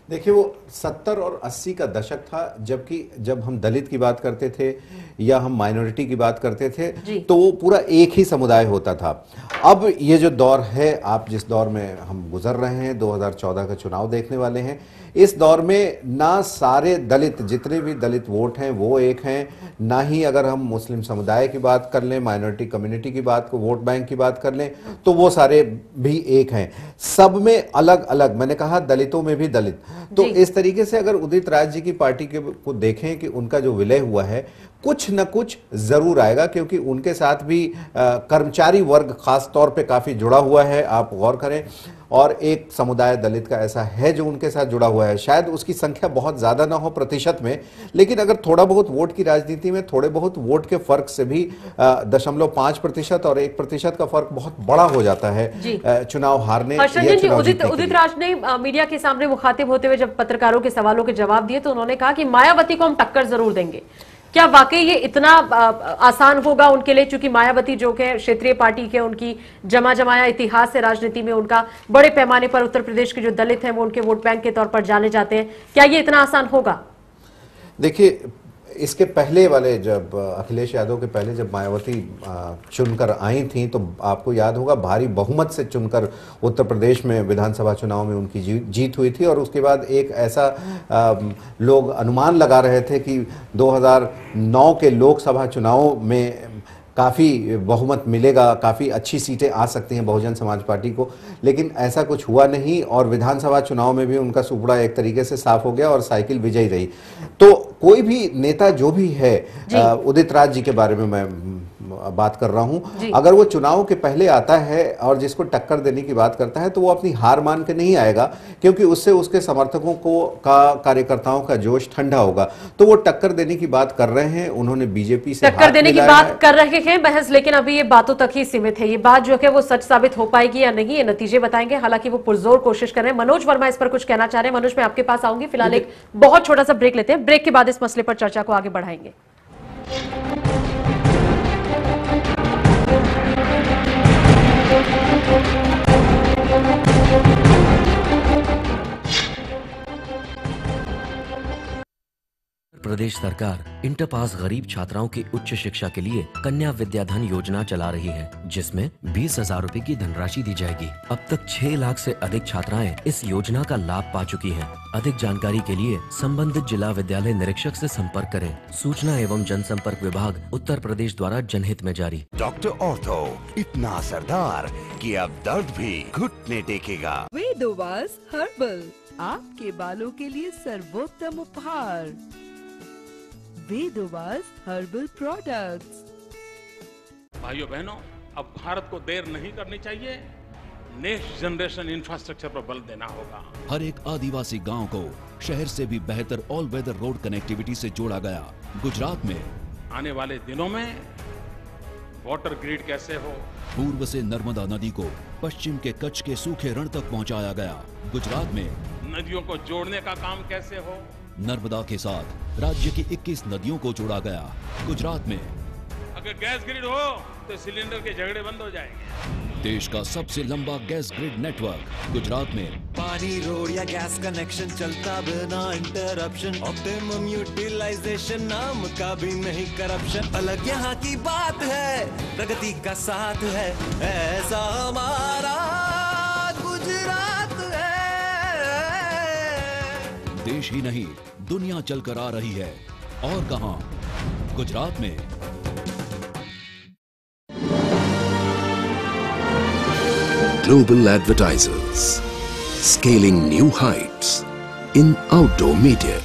देखिए वो 70 और 80 का दशक था जबकि जब हम दलित की बात करते थे या हम माइनॉरिटी की बात करते थे तो वो पूरा एक ही समुदाय होता था। अब ये जो दौर है, आप जिस दौर में हम गुजर रहे हैं, 2014 का चुनाव देखने वाले हैं, इस दौर में ना सारे दलित, जितने भी दलित वोट हैं वो एक हैं, ना ही अगर हम मुस्लिम समुदाय की बात कर लें, माइनॉरिटी कम्युनिटी की बात को, वोट बैंक की बात कर लें तो वो सारे भी एक हैं। सब में अलग अलग, मैंने कहा दलितों में भी दलित। तो इस तरीके से अगर उदित राज जी की पार्टी को देखें कि उनका जो विलय हुआ है कुछ न कुछ जरूर आएगा, क्योंकि उनके साथ भी कर्मचारी वर्ग खास तौर पे काफी जुड़ा हुआ है, आप गौर करें, और एक समुदाय दलित का ऐसा है जो उनके साथ जुड़ा हुआ है। शायद उसकी संख्या बहुत ज्यादा ना हो प्रतिशत में, लेकिन अगर थोड़ा बहुत वोट की राजनीति में थोड़े बहुत वोट के फर्क से भी 0.5% और 1% का फर्क बहुत बड़ा हो जाता है चुनाव हारने। उदित राज ने मीडिया के सामने मुखातिब होते हुए जब पत्रकारों के सवालों के जवाब दिए तो उन्होंने कहा कि मायावती को हम टक्कर जरूर देंगे। क्या वाकई ये इतना आसान होगा उनके लिए? क्योंकि मायावती जो कि क्षेत्रीय पार्टी के, उनकी जमा जमाया इतिहास है राजनीति में, उनका बड़े पैमाने पर उत्तर प्रदेश के जो दलित हैं वो उनके वोट बैंक के तौर पर जाने जाते हैं, क्या ये इतना आसान होगा? देखिए इसके पहले वाले, जब अखिलेश यादव के पहले जब मायावती चुनकर आई थी तो आपको याद होगा भारी बहुमत से चुनकर उत्तर प्रदेश में विधानसभा चुनाव में उनकी जीत हुई थी। और उसके बाद एक ऐसा लोग अनुमान लगा रहे थे कि 2009 के लोकसभा चुनाव में काफ़ी बहुमत मिलेगा, काफ़ी अच्छी सीटें आ सकती हैं बहुजन समाज पार्टी को, लेकिन ऐसा कुछ हुआ नहीं और विधानसभा चुनाव में भी उनका सुपड़ा एक तरीके से साफ हो गया और साइकिल विजयी रही। तो कोई भी नेता जो भी है, उदित राज जी के बारे में मैं बात कर रहा हूं, अगर वो चुनाव के पहले आता है और जिसको टक्कर देने की बात करता है तो वो अपनी हार मान के नहीं आएगा, क्योंकि उससे उसके समर्थकों का कार्यकर्ताओं का जोश ठंडा होगा। तो वो टक्कर देने की बात कर रहे हैं, उन्होंने बीजेपी से टक्कर देने की बात कर रहे हैं महज, लेकिन अभी ये बातों तक ही सीमित है। ये बात जो है वो सच साबित हो पाएगी या नहीं, ये नतीजे बताएंगे। हालांकि वो पुरजोर कोशिश कर रहे हैं। मनोज वर्मा इस पर कुछ कहना चाह रहे हैं। मनोज, मैं आपके पास आऊंगी, फिलहाल एक बहुत छोटा सा ब्रेक लेते हैं। ब्रेक के बाद इस मसले पर चर्चा को आगे बढ़ाएंगे। प्रदेश सरकार इंटर पास गरीब छात्राओं की उच्च शिक्षा के लिए कन्या विद्याधन योजना चला रही है, जिसमें 20,000 रूपए की धनराशि दी जाएगी। अब तक 6 लाख से अधिक छात्राएं इस योजना का लाभ पा चुकी हैं। अधिक जानकारी के लिए संबंधित जिला विद्यालय निरीक्षक से संपर्क करें। सूचना एवं जनसंपर्क विभाग उत्तर प्रदेश द्वारा जनहित में जारी। डॉक्टर ऑर्थो इतना असरदार कि अब दर्द भी घुटने टेकेगा। वेदोवास हर्बल, आपके बालों के लिए सर्वोत्तम उपहार। वेदोवास हर्बल प्रोडक्ट्स। भाइयों बहनों, अब भारत को देर नहीं करनी चाहिए। नेक्स्ट जनरेशन इंफ्रास्ट्रक्चर पर बल देना होगा। हर एक आदिवासी गांव को शहर से भी बेहतर ऑल वेदर रोड कनेक्टिविटी से जोड़ा गया। गुजरात में आने वाले दिनों में वाटर ग्रिड कैसे हो, पूर्व से नर्मदा नदी को पश्चिम के कच्छ के सूखे रण तक पहुंचाया गया। गुजरात में नदियों को जोड़ने का काम कैसे हो, नर्मदा के साथ राज्य की 21 नदियों को जोड़ा गया। गुजरात में अगर गैस ग्रिड हो तो सिलेंडर के झगड़े बंद हो जाएंगे। देश का सबसे लंबा गैस ग्रिड नेटवर्क गुजरात में। पानी, रोड या गैस कनेक्शन चलता बिना इंटरप्शन। ऑप्टिमम यूटिलाइजेशन, नाम का भी नहीं करप्शन। अलग यहाँ की बात है, प्रगति का साथ है, ऐसा हमारा गुजरात है। देश ही नहीं दुनिया चलकर आ रही है, और कहां, गुजरात में। Global advertisers scaling new heights in outdoor media.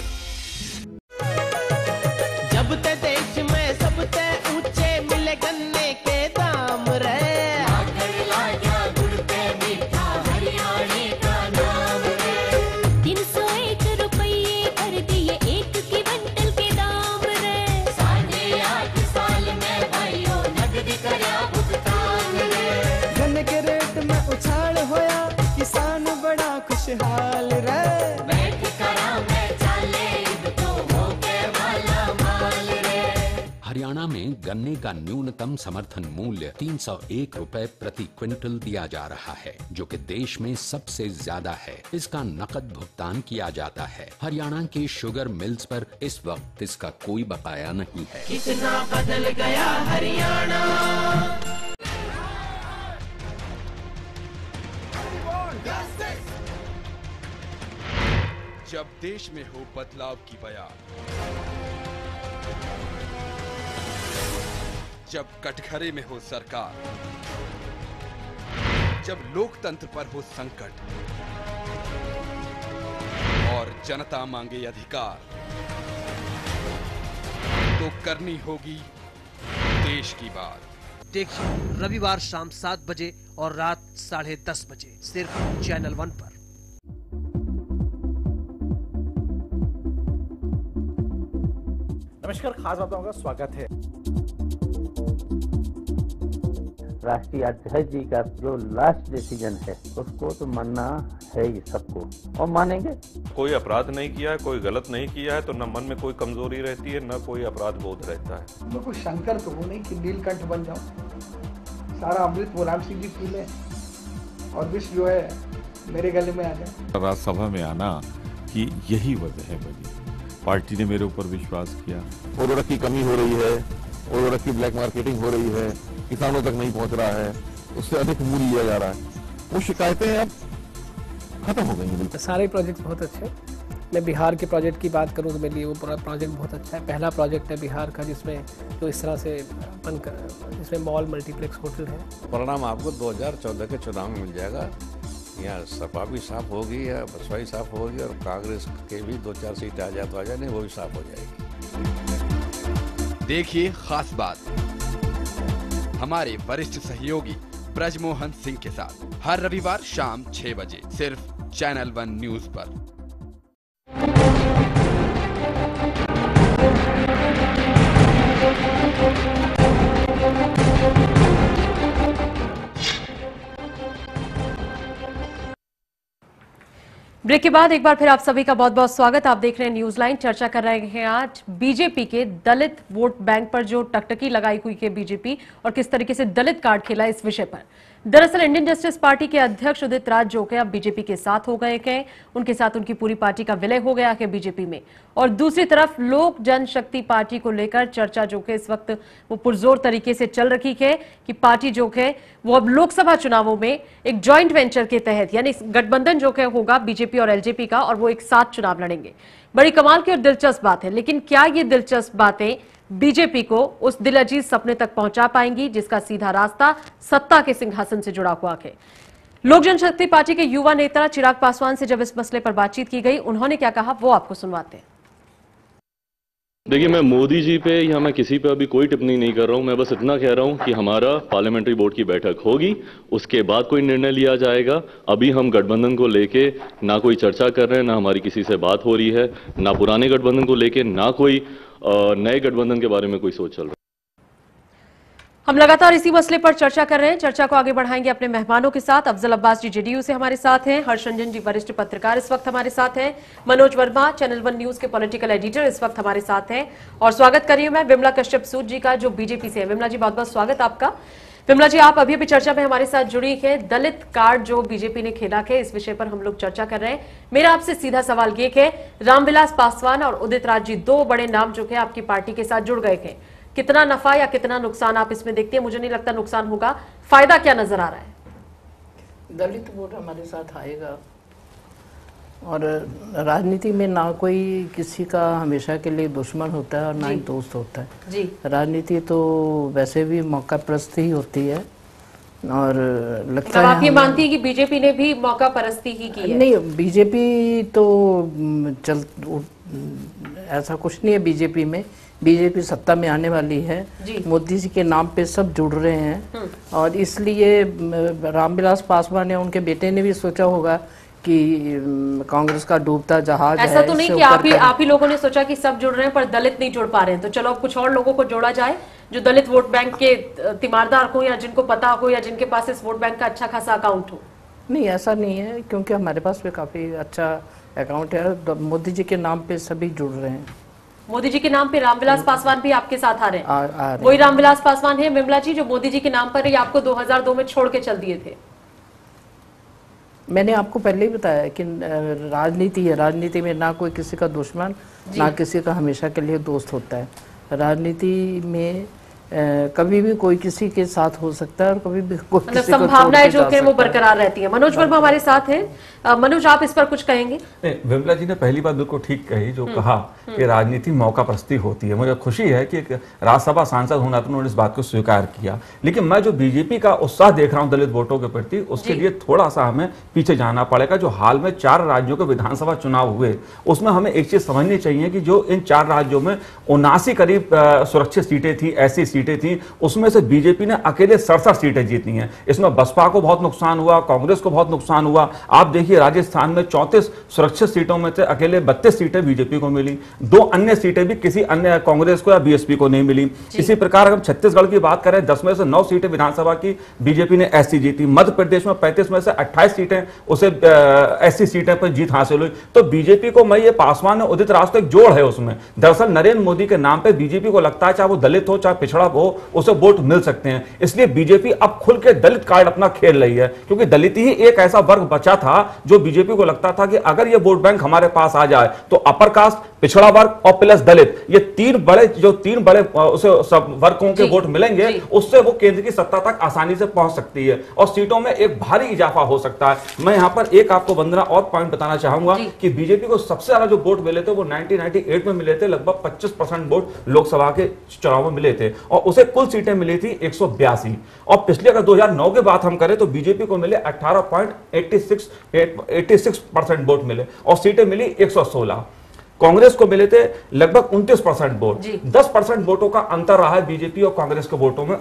जब ते देश में सब ते ऊंचे मिले गन्ने के दाम रे। गुड़ पे मीठा हरियाणा का नाम रे। 301 रुपये कर दिए एक की बंडल के दाम रे। 8.5 साल में भाइयों नगदी करया भुगतान रे। गन्ने के रेट में उछाल होया, किसान बड़ा खुशहाल रे। बैठ करा में चाले तो होके वाला माल रे। हरियाणा में गन्ने का न्यूनतम समर्थन मूल्य 301 रुपए प्रति क्विंटल दिया जा रहा है, जो कि देश में सबसे ज्यादा है। इसका नकद भुगतान किया जाता है। हरियाणा के शुगर मिल्स पर इस वक्त इसका कोई बकाया नहीं है। कितना बदल गया हरियाणा। जब देश में हो बदलाव की बयार, जब कटघरे में हो सरकार, जब लोकतंत्र पर हो संकट और जनता मांगे अधिकार, तो करनी होगी देश की बात। देखिए रविवार शाम 7 बजे और रात 10:30 बजे सिर्फ चैनल 1 पर। नमस्कार, खास बातों का स्वागत है। राष्ट्रीय अध्यक्ष जी का जो लास्ट डिसीजन है उसको तो मानना है ही सबको, और मानेंगे। कोई अपराध नहीं किया है, कोई गलत नहीं किया है, तो न मन में कोई कमजोरी रहती है, न कोई अपराध बोध रहता है। मैं कोई शंकर तो हूँ नहीं कि नीलकंठ बन जाऊँ। सारा अमृत मुलायम सिंह जी पी ले और विष जो है मेरे गले में आ जाए। राज्यसभा में आना कि यही वजह है बनी। पार्टी ने मेरे ऊपर विश्वास किया। उर्वरक की कमी हो रही है, उर्वरक की ब्लैक मार्केटिंग हो रही है, किसानों तक नहीं पहुंच रहा है, उससे अधिक मूल्य लिया जा रहा है। वो शिकायतें अब खत्म हो गई हैं। सारे प्रोजेक्ट बहुत अच्छे। मैं बिहार के प्रोजेक्ट की बात करूं तो मेरे लिए वो पूरा प्रोजेक्ट बहुत अच्छा है। पहला प्रोजेक्ट है बिहार का जिसमें तो इस तरह से जिसमें मॉल मल्टीप्लेक्स होटल है। परिणाम आपको 2014 के चुनाव में मिल जाएगा। यहाँ सपा भी साफ होगी, या बसपा भी साफ होगी, और कांग्रेस के भी 2-4 सीट आ जाए तो आ जाए, नहीं वो भी साफ हो जाएगी। देखिए खास बात। हमारे वरिष्ठ सहयोगी ब्रजमोहन सिंह के साथ हर रविवार शाम 6 बजे सिर्फ चैनल 1 न्यूज पर। ब्रेक के बाद एक बार फिर आप सभी का बहुत बहुत स्वागत। आप देख रहे हैं न्यूज लाइन। चर्चा कर रहे हैं आज बीजेपी के दलित वोट बैंक पर जो टकटकी लगाई हुई है बीजेपी और किस तरीके से दलित कार्ड खेला इस विषय पर। दरअसल इंडियन जस्टिस पार्टी के अध्यक्ष उदित राज जो के अब बीजेपी के साथ हो गए हैं, उनके साथ उनकी पूरी पार्टी का विलय हो गया है बीजेपी में। और दूसरी तरफ लोक जनशक्ति पार्टी को लेकर चर्चा जो के इस वक्त वो पुरजोर तरीके से चल रही है कि पार्टी जो है वो अब लोकसभा चुनावों में एक ज्वाइंट वेंचर के तहत यानी गठबंधन जो है होगा बीजेपी और एलजेपी का, और वो एक साथ चुनाव लड़ेंगे। बड़ी कमाल की और दिलचस्प बात है, लेकिन क्या ये दिलचस्प बातें बीजेपी को उस दिलअजीज सपने तक पहुंचा पाएंगी जिसका सीधा रास्ता सत्ता के सिंहासन से जुड़ा हुआ है। लोक जनशक्ति पार्टी के युवा नेता चिराग पासवान से जब इस मसले पर बातचीत की गई, उन्होंने क्या कहा वो आपको सुनवाते हैं। देखिए, मैं मोदी जी पे या मैं किसी पे अभी कोई टिप्पणी नहीं कर रहा हूं। मैं बस इतना कह रहा हूं कि हमारा पार्लियामेंट्री बोर्ड की बैठक होगी, उसके बाद कोई निर्णय लिया जाएगा। अभी हम गठबंधन को लेके ना कोई चर्चा कर रहे हैं, ना हमारी किसी से बात हो रही है, ना पुराने गठबंधन को लेके, ना कोई नए गठबंधन के बारे में कोई सोच चल रहा है। हम लगातार इसी मसले पर चर्चा कर रहे हैं। चर्चा को आगे बढ़ाएंगे अपने मेहमानों के साथ। अफजल अब्बास जी जेडीयू से हमारे साथ हैं, हर्ष रंजन जी वरिष्ठ पत्रकार इस वक्त हमारे साथ हैं, मनोज वर्मा चैनल 1 न्यूज के पॉलिटिकल एडिटर इस वक्त हमारे साथ हैं, और स्वागत कर रही हूं मैं विमला कश्यप सूद जी का जो बीजेपी से है। विमला जी बहुत बहुत स्वागत आपका। विमला जी, आप अभी चर्चा में हमारे साथ जुड़ी है। दलित कार्ड जो बीजेपी ने खेला है इस विषय पर हम लोग चर्चा कर रहे हैं। मेरा आपसे सीधा सवाल ये है, रामविलास पासवान और उदित राज जी दो बड़े नाम जो है आपकी पार्टी के साथ जुड़ गए हैं, कितना नफा या कितना नुकसान आप इसमें देखते हैं? मुझे नहीं लगता नुकसान होगा, फायदा क्या नजर आ रहा है? दलित वोट हमारे साथ आएगा और राजनीति में ना कोई किसी का हमेशा के लिए दुश्मन होता है और ना ही दोस्त होता है जी। राजनीति तो वैसे भी मौका परस्ती ही होती है और लगता है आप ये मानती है कि बीजेपी ने भी मौका परस्ती ही की है? नहीं, बीजेपी तो ऐसा कुछ नहीं है बीजेपी में। बीजेपी सत्ता में आने वाली है, मोदी जी के नाम पे सब जुड़ रहे हैं और इसलिए रामविलास पासवान ने उनके बेटे ने भी सोचा होगा कि कांग्रेस का डूबता जहाज ऐसा तो नहीं कि आप ही लोगों ने सोचा कि सब जुड़ रहे हैं पर दलित नहीं जुड़ पा रहे हैं, तो चलो अब कुछ और लोगों को जोड़ा जाए जो दलित वोट बैंक के तीमारदार हो या जिनको पता हो या जिनके पास इस वोट बैंक का अच्छा खासा अकाउंट हो। नहीं, ऐसा नहीं है, क्योंकि हमारे पास भी काफी अच्छा अकाउंट है। मोदी जी के नाम पे सभी जुड़ रहे हैं। मोदी जी के नाम पे रामविलास पासवान भी आपके साथ आ रहे हैं? वही रामविलास पासवान है विमला जी जो मोदी जी के नाम पर ही आपको 2002 में छोड़ के चल दिए थे? मैंने आपको पहले ही बताया कि राजनीति है, राजनीति में ना कोई किसी का दुश्मन ना किसी का हमेशा के लिए दोस्त होता है। राजनीति में कभी भी कोई किसी के साथ हो सकता है और कभी भी कोई मतलब संभावनाएं जो कि वो बरकरार रहती है। मनोज वर्मा हमारे साथ हैं। मनोज, आप इस पर कुछ कहेंगे? नहीं, विमला जी ने पहली बात बिल्कुल ठीक कही जो कहा कि राजनीति मौका परस्ती होती है। मुझे खुशी है कि एक राज्यसभा सांसद होने पर उन्होंने इस बात को स्वीकार किया, लेकिन मैं जो बीजेपी का उत्साह देख रहा हूं दलित वोटों के प्रति, उसके लिए थोड़ा सा हमें पीछे जाना पड़ेगा। जो हाल में 4 राज्यों के विधानसभा चुनाव हुए उसमें हमें एक चीज समझनी चाहिए कि जो इन 4 राज्यों में 79 करीब सुरक्षित सीटें थी, ऐसी सीटें थी, उसमें से बीजेपी ने अकेले 67 सीटें जीती हैं। इसमें बसपा को बहुत नुकसान हुआ, कांग्रेस को बहुत नुकसान हुआ। आप देखिए राजस्थान में 34 सुरक्षित सीटों में से अकेले 32 सीटें बीजेपी को मिली, 2 अन्य सीटें भी किसी अन्य कांग्रेस को या बीएसपी को नहीं मिली। इसी प्रकार हम छत्तीसगढ़ की बात करें, 10 में से 9 सीटें विधानसभा की बीजेपी ने ऐसी जीती। मध्य प्रदेश में 35 में से 28 सीटें उसे ऐसी सीटें पर जीत हासिल हुई। तो बीजेपी को मैं ये पासवान और उदित राज का एक जोड़ है उसमें। दरअसल नरेंद्र मोदी के नाम पर बीजेपी को लगता है चाहे वो दलित हो चाहे पिछड़ा हो उसे वोट मिल सकते हैं, इसलिए बीजेपी अब खुल के दलित कार्ड अपना खेल रही है, क्योंकि दलित ही एक ऐसा वर्ग बचा था जो बीजेपी को लगता था कि अगर ये वोट बैंक हमारे पास आ जाए तो अपर कास्ट, पिछड़ा वर्ग और प्लस दलित, ये तीन बड़े उसे सब वर्गों के वोट मिलेंगे, उससे वो केंद्र की सत्ता तक आसानी से पहुंच सकती है और सीटों में एक भारी इजाफा हो सकता है। मैं यहां पर एक आपको वंदना और पॉइंट बताना चाहूंगा कि बीजेपी को सबसे ज्यादा जो वोट मिले थे वो 1998 में मिले थे, लगभग 25% वोट लोकसभा के चुनाव में मिले थे और उसे कुल सीटें मिली थी 182। और पिछले अगर 2009 की बात हम करें तो बीजेपी को मिले 18.86% वोट मिले और सीटें मिली 116। कांग्रेस को मिले थे लगभग 29% वोट, 10% वोटों का अंतर रहा है बीजेपी और कांग्रेस के वोटों में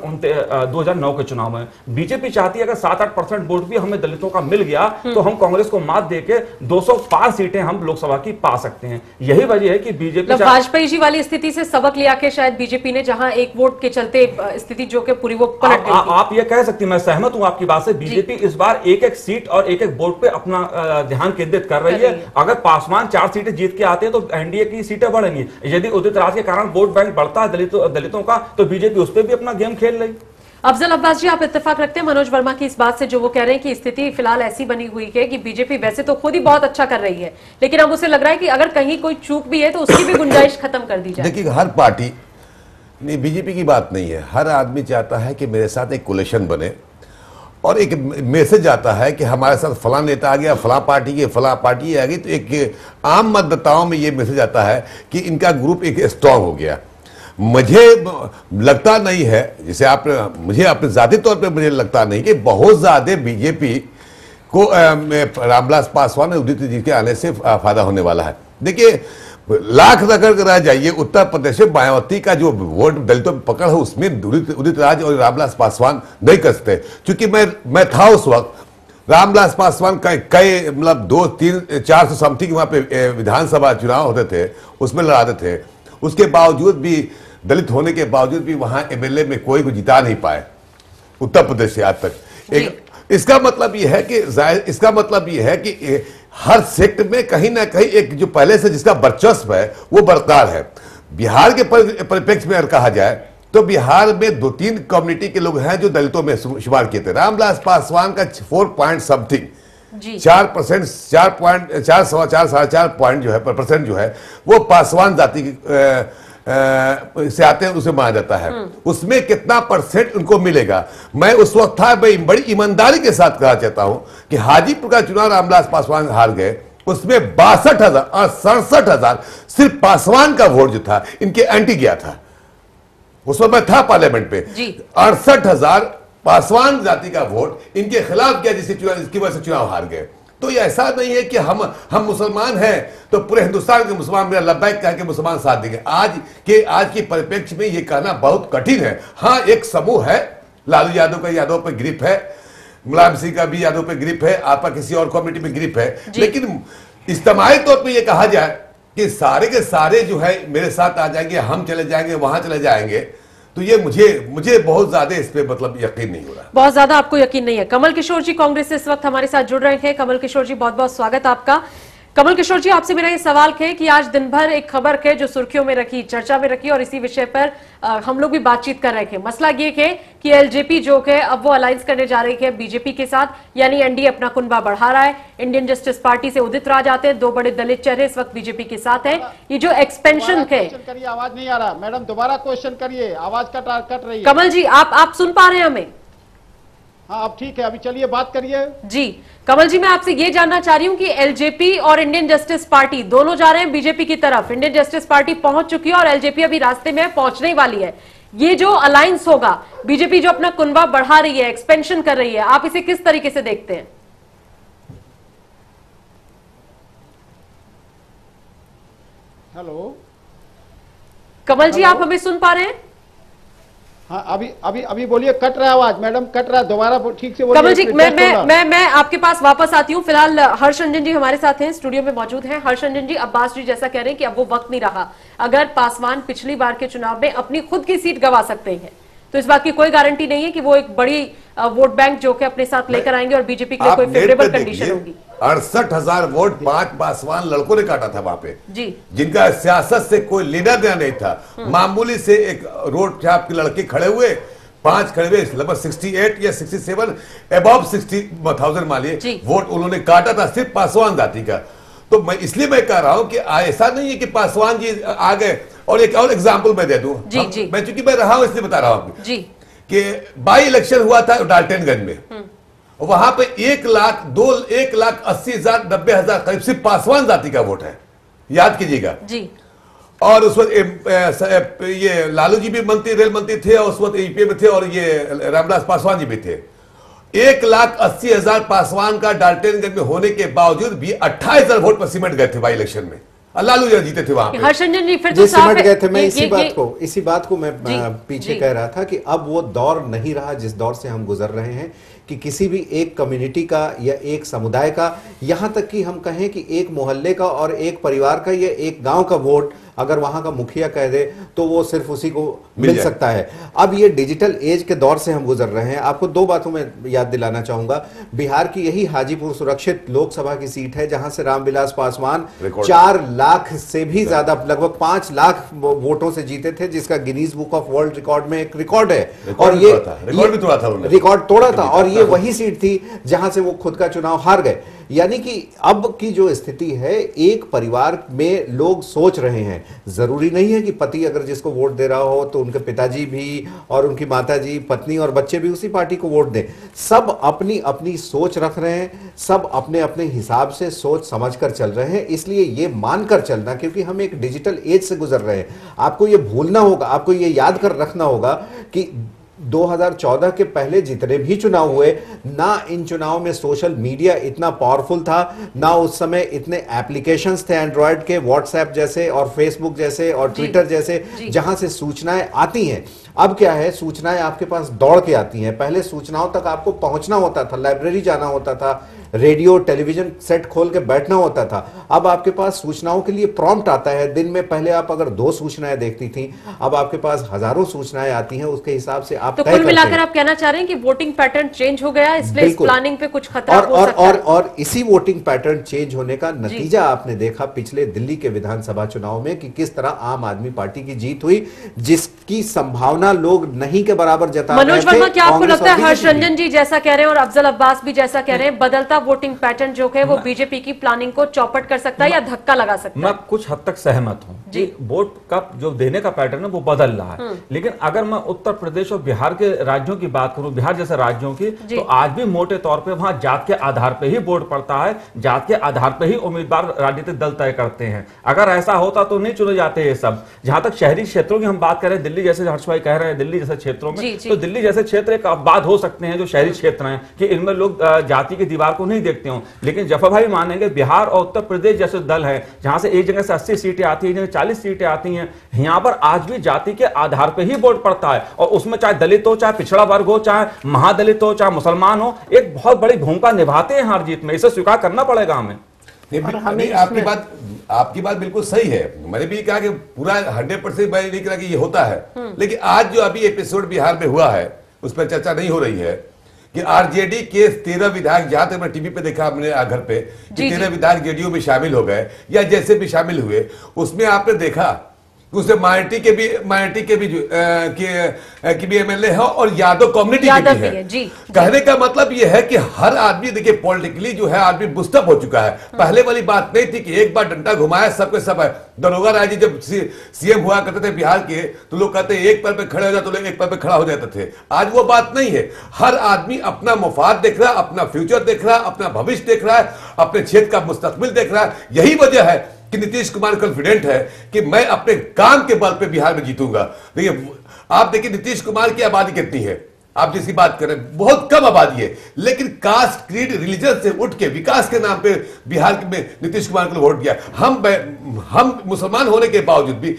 2009 के चुनाव में। बीजेपी चाहती है अगर 7-8% वोट भी हमें दलितों का मिल गया तो हम कांग्रेस को मात देके 200 पार सीटें हम लोकसभा की पा सकते हैं। यही वजह है कि बीजेपी वाजपेयी जी वाली स्थिति से सबक लिया के शायद बीजेपी ने, जहां एक वोट के चलते स्थिति जो कि पूरी वो पलट गई। आप ये कह सकती हैं, मैं सहमत हूं आपकी बात से, बीजेपी इस बार एक सीट और एक वोट पे अपना ध्यान केंद्रित कर रही है। अगर पासवान 4 सीटें जीत के आते हैं तो एनडीए की सीटें बढ़ेंगी। यदि उदित राज के कारण वोट बैंक बढ़ता है दलितों का तो बीजेपी उस पर भी अपना गेम खेल रही। अफजल अब्बास जी, आप इत्तेफाक रखते हैं मनोज वर्मा की इस बात से जो वो कह रहे हैं कि स्थिति फिलहाल ऐसी बनी हुई है कि बीजेपी वैसे तो खुद ही बहुत अच्छा कर रही है, लेकिन अब उसे लग रहा है कि अगर कहीं कोई चूक भी है तो उसकी भी गुंजाइश खत्म कर दी जाए। देखिए, हर पार्टी नहीं, बीजेपी की बात नहीं है, हर आदमी चाहता है कि मेरे साथ एक कोलिशन बने और एक मैसेज आता है कि हमारे साथ फलां नेता आ गया, फलां पार्टी आ गई, तो एक आम मतदाताओं में ये मैसेज आता है कि इनका ग्रुप एक स्ट्रांग हो गया। मुझे लगता नहीं है, जैसे मुझे अपने जाती तौर पे मुझे लगता नहीं कि बहुत ज्यादा बीजेपी को रामविलास पासवान और उदित जी के आने से फायदा होने वाला है। देखिए, लाख रगड़ रह जाइए, उत्तर प्रदेश में मायावती का जो वोट दलितों में पकड़ है उसमें उदित राज और रामविलास पासवान नहीं कर सकते। क्योंकि मैं था उस वक्त, रामविलास पासवान कई मतलब 200-300-400 समथिंग वहां पे विधानसभा चुनाव होते थे, उसमें लड़ाते थे। उसके बावजूद भी, दलित होने के बावजूद भी वहां एमएलए में कोई को जिता नहीं पाए उत्तर प्रदेश से आज तक। इसका मतलब यह है कि हर सेक्टर में कहीं ना कहीं एक जो पहले से जिसका वर्चस्व है वो बरकरार है। बिहार के परिप्रेक्ष्य में अगर कहा जाए तो बिहार में 2-3 कम्युनिटी के लोग हैं जो दलितों में शुमार किए थे। रामविलास पासवान का 4 पॉइंट समथिंग 4%, 4.4 पॉइंट जो है परसेंट जो है वो पासवान जाति से आते हैं, उसे माना जाता है। उसमें कितना परसेंट उनको मिलेगा, मैं उस वक्त था, मैं बड़ी ईमानदारी के साथ कहना चाहता हूं कि हाजीपुर का चुनाव रामविलास पासवान हार गए, उसमें 62,000 और 67,000 सिर्फ पासवान का वोट जो था इनके एंटी गया था। उस वक्त मैं था पार्लियामेंट पे, 68,000 पासवान जाति का वोट इनके खिलाफ गया, जिसकी वजह से चुनाव हार गए। तो ये ऐसा नहीं है कि हम मुसलमान हैं तो पूरे हिंदुस्तान के मुसलमान मेरा लब्बैक कह के मुसलमान साथ देंगे। आज की परिप्रेक्ष्य में ये कहना बहुत कठिन है। हाँ, एक समूह है, लालू यादव का यादव पे ग्रिप है, मुलायम सिंह का भी यादव पे ग्रिप है, आपका किसी और कम्युनिटी में ग्रिप है, लेकिन इज्तिमाई तौर पर यह कहा जाए कि सारे के सारे जो है मेरे साथ आ जाएंगे, हम चले जाएंगे, वहां चले जाएंगे, तो ये मुझे बहुत ज्यादा इस पे मतलब यकीन नहीं हो रहा। बहुत ज्यादा आपको यकीन नहीं है। कमल किशोर जी कांग्रेस से इस वक्त हमारे साथ जुड़ रहे हैं। कमल किशोर जी, बहुत बहुत स्वागत आपका। कमल किशोर जी, आपसे मेरा ये सवाल है कि आज दिन भर एक खबर है जो सुर्खियों में रखी, चर्चा में रखी, और इसी विषय पर हम लोग भी बातचीत कर रहे थे। मसला ये है कि एलजेपी जो है अब वो अलायंस करने जा रही है बीजेपी के साथ, यानी एनडीए अपना कुनबा बढ़ा रहा है। इंडियन जस्टिस पार्टी से उदित राज आते हैं, 2 बड़े दलित चेहरे इस वक्त बीजेपी के साथ है। ये जो एक्सपेंशन है, आवाज नहीं आ रहा मैडम, दोबारा क्वेश्चन करिए, आवाज कट रही है। कमल जी, आप सुन पा रहे हैं हमें? हाँ, अब ठीक है, अभी चलिए बात करिए। जी कमल जी, मैं आपसे ये जानना चाह रही हूं कि एलजेपी और इंडियन जस्टिस पार्टी दोनों जा रहे हैं बीजेपी की तरफ। इंडियन जस्टिस पार्टी पहुंच चुकी है और एलजेपी अभी रास्ते में पहुंचने वाली है। ये जो अलायंस होगा, बीजेपी जो अपना कुनबा बढ़ा रही है, एक्सपेंशन कर रही है, आप इसे किस तरीके से देखते हैं? हेलो कमल जी, आप हमें सुन पा रहे हैं? हाँ, अभी बोलिए, कट रहा है आवाज मैडम, कट रहा है, दोबारा ठीक से बोलिए। कमल जी, मैं आपके पास वापस आती हूँ। फिलहाल हर्ष रंजन जी हमारे साथ हैं, स्टूडियो में मौजूद हैं। हर्ष रंजन जी, अब्बास जी जैसा कह रहे हैं कि अब वो वक्त नहीं रहा। अगर पासवान पिछली बार के चुनाव में अपनी खुद की सीट गंवा सकते हैं तो इस बात की कोई गारंटी नहीं है कि वो एक बड़ी वोट बैंक जो कि अपने साथ लेकर आएंगे और बीजेपी के लिए कोई फेवरेबल कंडीशन होगी। 68,000 वोट 5 पासवान लड़कों ने काटा था वहां पे, जी, जिनका सियासत से कोई लेना देना नहीं था। मामूली से एक रोड छाप के लड़के खड़े हुए, 5 खड़े हुए, लगभग 68 या 67 अबव 60,000 मानिए वोट उन्होंने काटा था सिर्फ पासवान जाति का। तो मैं कह रहा हूं कि ऐसा नहीं है कि पासवान जी आ गए। और एक और एग्जाम्पल मैं दे दूं, मैं चूंकि मैं रहा हूं इसलिए बता रहा हूं जी, कि बाई इलेक्शन हुआ था डाल्टनगंज में, वहां पे 1,80,000 90,000 करीब सिर्फ पासवान जाति का वोट है, याद कीजिएगा जी। और उस वक्त ये लालू जी भी रेल मंत्री थे, और उस वक्त यूपीए में थे, और ये रामविलास पासवान जी भी थे। 1,80,000 पासवान का डाल्टनगंज में होने के बावजूद भी 28,000 वोट पर सिमट गए थे बाई इलेक्शन में। लालू यादव जीते थे वहां पे। हर्षरंजन जी फिर जी सिमट गए थे। मैं इसी बात को मैं पीछे कह रहा था कि अब वो दौर नहीं रहा जिस दौर से हम गुजर रहे हैं कि किसी भी एक कम्युनिटी का या एक समुदाय का, यहां तक कि हम कहें कि एक मोहल्ले का और एक परिवार का या एक गांव का वोट अगर वहां का मुखिया कह दे तो वो सिर्फ उसी को मिल सकता है। अब ये डिजिटल एज के दौर से हम गुजर रहे हैं। आपको दो बातों में याद दिलाना चाहूंगा। बिहार की यही हाजीपुर सुरक्षित लोकसभा की सीट है जहां से रामविलास पासवान 4 लाख से भी ज्यादा, लगभग 5 लाख वोटों से जीते थे, जिसका Guinness book of world record में एक रिकॉर्ड है। और ये रिकॉर्ड तोड़ा था और ये वही सीट थी जहां से वो खुद का चुनाव हार गए। यानी कि अब की जो स्थिति है, एक परिवार में लोग सोच रहे हैं, जरूरी नहीं है कि पति अगर जिसको वोट दे रहा हो तो उनके पिताजी भी और उनकी माताजी, पत्नी और बच्चे भी उसी पार्टी को वोट दें। सब अपनी अपनी सोच रख रहे हैं, सब अपने अपने हिसाब से सोच समझकर चल रहे हैं। इसलिए ये मानकर चलना, क्योंकि हम एक डिजिटल एज से गुजर रहे हैं, आपको ये भूलना होगा, आपको ये याद कर रखना होगा कि 2014 के पहले जितने भी चुनाव हुए ना, इन चुनाव में सोशल मीडिया इतना पावरफुल था, ना उस समय इतने एप्लीकेशंस थे एंड्रॉयड के, व्हाट्सएप जैसे और फेसबुक जैसे और ट्विटर जैसे, जहां से सूचनाएं आती हैं। अब क्या है, सूचनाएं आपके पास दौड़ के आती हैं। पहले सूचनाओं तक आपको पहुंचना होता था, लाइब्रेरी जाना होता था, रेडियो टेलीविजन सेट खोल के बैठना होता था। अब आपके पास सूचनाओं के लिए प्रॉम्प्ट आता है। दिन में पहले आप अगर 2 सूचनाएं देखती थी, अब आपके पास हजारों सूचनाएं आती हैं। उसके हिसाब से आप तो कुल मिलाकर आप कहना चाह रहे हैं कि वोटिंग पैटर्न चेंज हो गया, इसलिए इस प्लानिंग पे कुछ खतरा हो सकता है। और इसी वोटिंग पैटर्न चेंज होने का नतीजा आपने देखा पिछले दिल्ली के विधानसभा चुनाव में कि किस तरह आम आदमी पार्टी की जीत हुई, जिसकी संभावना लोग नहीं के बराबर जता रहे थे। मनोज वर्मा, क्या आपको लगता है हर्षरंजन जी जैसा कह रहे हैं और अफजल अब्बास भी जैसा कह रहे हैं, बदलता वोटिंग पैटर्न जो है वो बीजेपी की प्लानिंग को चौपट कर सकता है या धक्का लगा सकता है? मैं कुछ हद तक सहमत हूं कि वोट का जो देने का पैटर्न है वो बदल रहा है। लेकिन अगर मैं उत्तर प्रदेश और बिहार के राज्यों की बात करूं, बिहार जैसे राज्यों की, तो आज भी मोटे तौर पे वहां जात के आधार पे ही वोट पड़ता है, जात के आधार पे ही उम्मीदवार राजनीतिक दल तय करते हैं। अगर ऐसा होता तो नहीं चुने जाते ये सब। जहां तक शहरी क्षेत्रों की हम बात करें, दिल्ली जैसे हर्ष भाई कह रहे हैं, दिल्ली जैसे क्षेत्रों में, तो दिल्ली जैसे क्षेत्र एक अपवाद हो सकते हैं जो शहरी क्षेत्र हैं कि इनमें लोग जाति की दीवार को नहीं देखते हों। लेकिन जफर भाई मानेंगे बिहार और उत्तर प्रदेश जैसे दल है जहां से एक जगह से 80 सीटें आती है, एक जगह 40 सीटें आती हैं, यहां पर आज भी जाति के आधार पर ही वोट पड़ता है। और उसमें चाहे दलित हो, चाहे पिछड़ा वर्ग हो, चाहे महादलित हो, चाहे मुसलमान हो, एक बहुत बड़ी भूमिका निभाते हैं हार जीत में। इसे स्वीकार करना पड़ेगा हमें। आपकी बात बिल्कुल सही है। मैंने भी कहा कि पूरा 100% मैं नहीं कहा कि ये होता है, लेकिन आज जो अभी एपिसोड बिहार में हुआ है उस पर चर्चा नहीं हो रही है कि आरजेडी के 13 विधायक, जहां तक मैं टीवी पे देखा अपने घर पे, 13 विधायक जेडीयू में शामिल हो गए या जैसे भी शामिल हुए, उसमें आपने देखा उससे माइनॉरिटी के भी एमएलए है और यादव कम्युनिटी के भी है। कहने का मतलब यह है कि हर आदमी देखिए पॉलिटिकली जो है आदमी बुस्टअप हो चुका है। पहले वाली बात नहीं थी कि एक बार डंडा घुमाया सबके सब है। दरोगा राय जी जब सीएम हुआ करते थे बिहार के, तो लोग कहते एक पैर पे खड़े हो जाते, तो लोग एक पैर पे खड़ा हो जाते थे। आज वो बात नहीं है। हर आदमी अपना मुफाद देख रहा है, अपना फ्यूचर देख रहा है, अपना भविष्य देख रहा है, अपने क्षेत्र का मुस्तकबिल देख रहा है। यही वजह है कि नीतीश कुमार कॉन्फिडेंट है कि मैं अपने काम के बल पे बिहार में जीतूंगा। देखिए, आप देखिए नीतीश कुमार की आबादी कितनी है, आप जिसकी बात करें बहुत कम आबादी है, लेकिन कास्ट, क्रीड, रिलीजन से उठ के विकास के नाम पे बिहार में नीतीश कुमार को वोट दिया। हम मुसलमान होने के बावजूद भी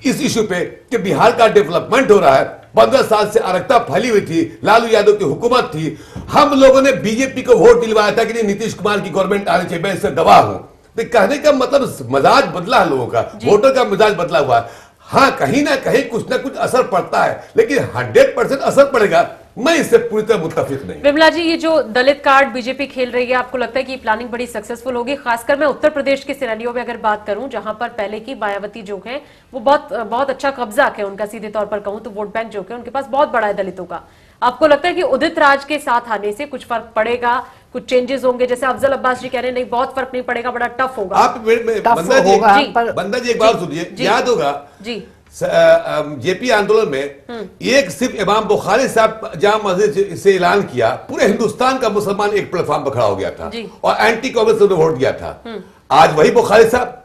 इस इश्यू पे कि बिहार का डेवलपमेंट हो रहा है, 15 साल से अराजकता फैली हुई थी, लालू यादव की हुकूमत थी, हम लोगों ने बीजेपी को वोट दिलवाया था कि नहीं नीतीश कुमार की गवर्नमेंट आनी चाहिए। मैं इससे गवाह हूं। तो कहने का मतलब मिजाज बदला है लोगों का, वोटर का मिजाज बदला हुआ है। हाँ, कहीं ना कहीं कुछ ना कुछ असर पड़ता है, लेकिन 100% असर पड़ेगा, मैं इससे पूरी तरह मुत्तफिक नहीं। विमला जी, ये जो दलित कार्ड बीजेपी खेल रही है, आपको लगता है कि प्लानिंग बड़ी सक्सेसफुल होगी? खासकर मैं उत्तर प्रदेश के सिनेरियो में अगर बात करूं, जहां पर पहले की मायावती जो है वो बहुत अच्छा कब्जा है उनका, सीधे तौर पर कहूं तो वोट बैंक जो है उनके पास बहुत बड़ा है दलितों का। आपको लगता है कि उदित राज के साथ आने से कुछ फर्क पड़ेगा, कुछ चेंजेस होंगे? जैसे अफजल अब्बास जी कह रहे हैं नहीं बहुत फर्क नहीं पड़ेगा, बड़ा टफ होगा। आप बंदा जी एक बात सुनिए, याद होगा जी जेपी आंदोलन में एक सिर्फ इमाम बुखारी साहब जामा मस्जिद से ऐलान किया, पूरे हिंदुस्तान का मुसलमान एक प्लेटफॉर्म पर खड़ा हो गया था और एंटी कांग्रेस ने वोट दिया था। आज वही बुखारी साहब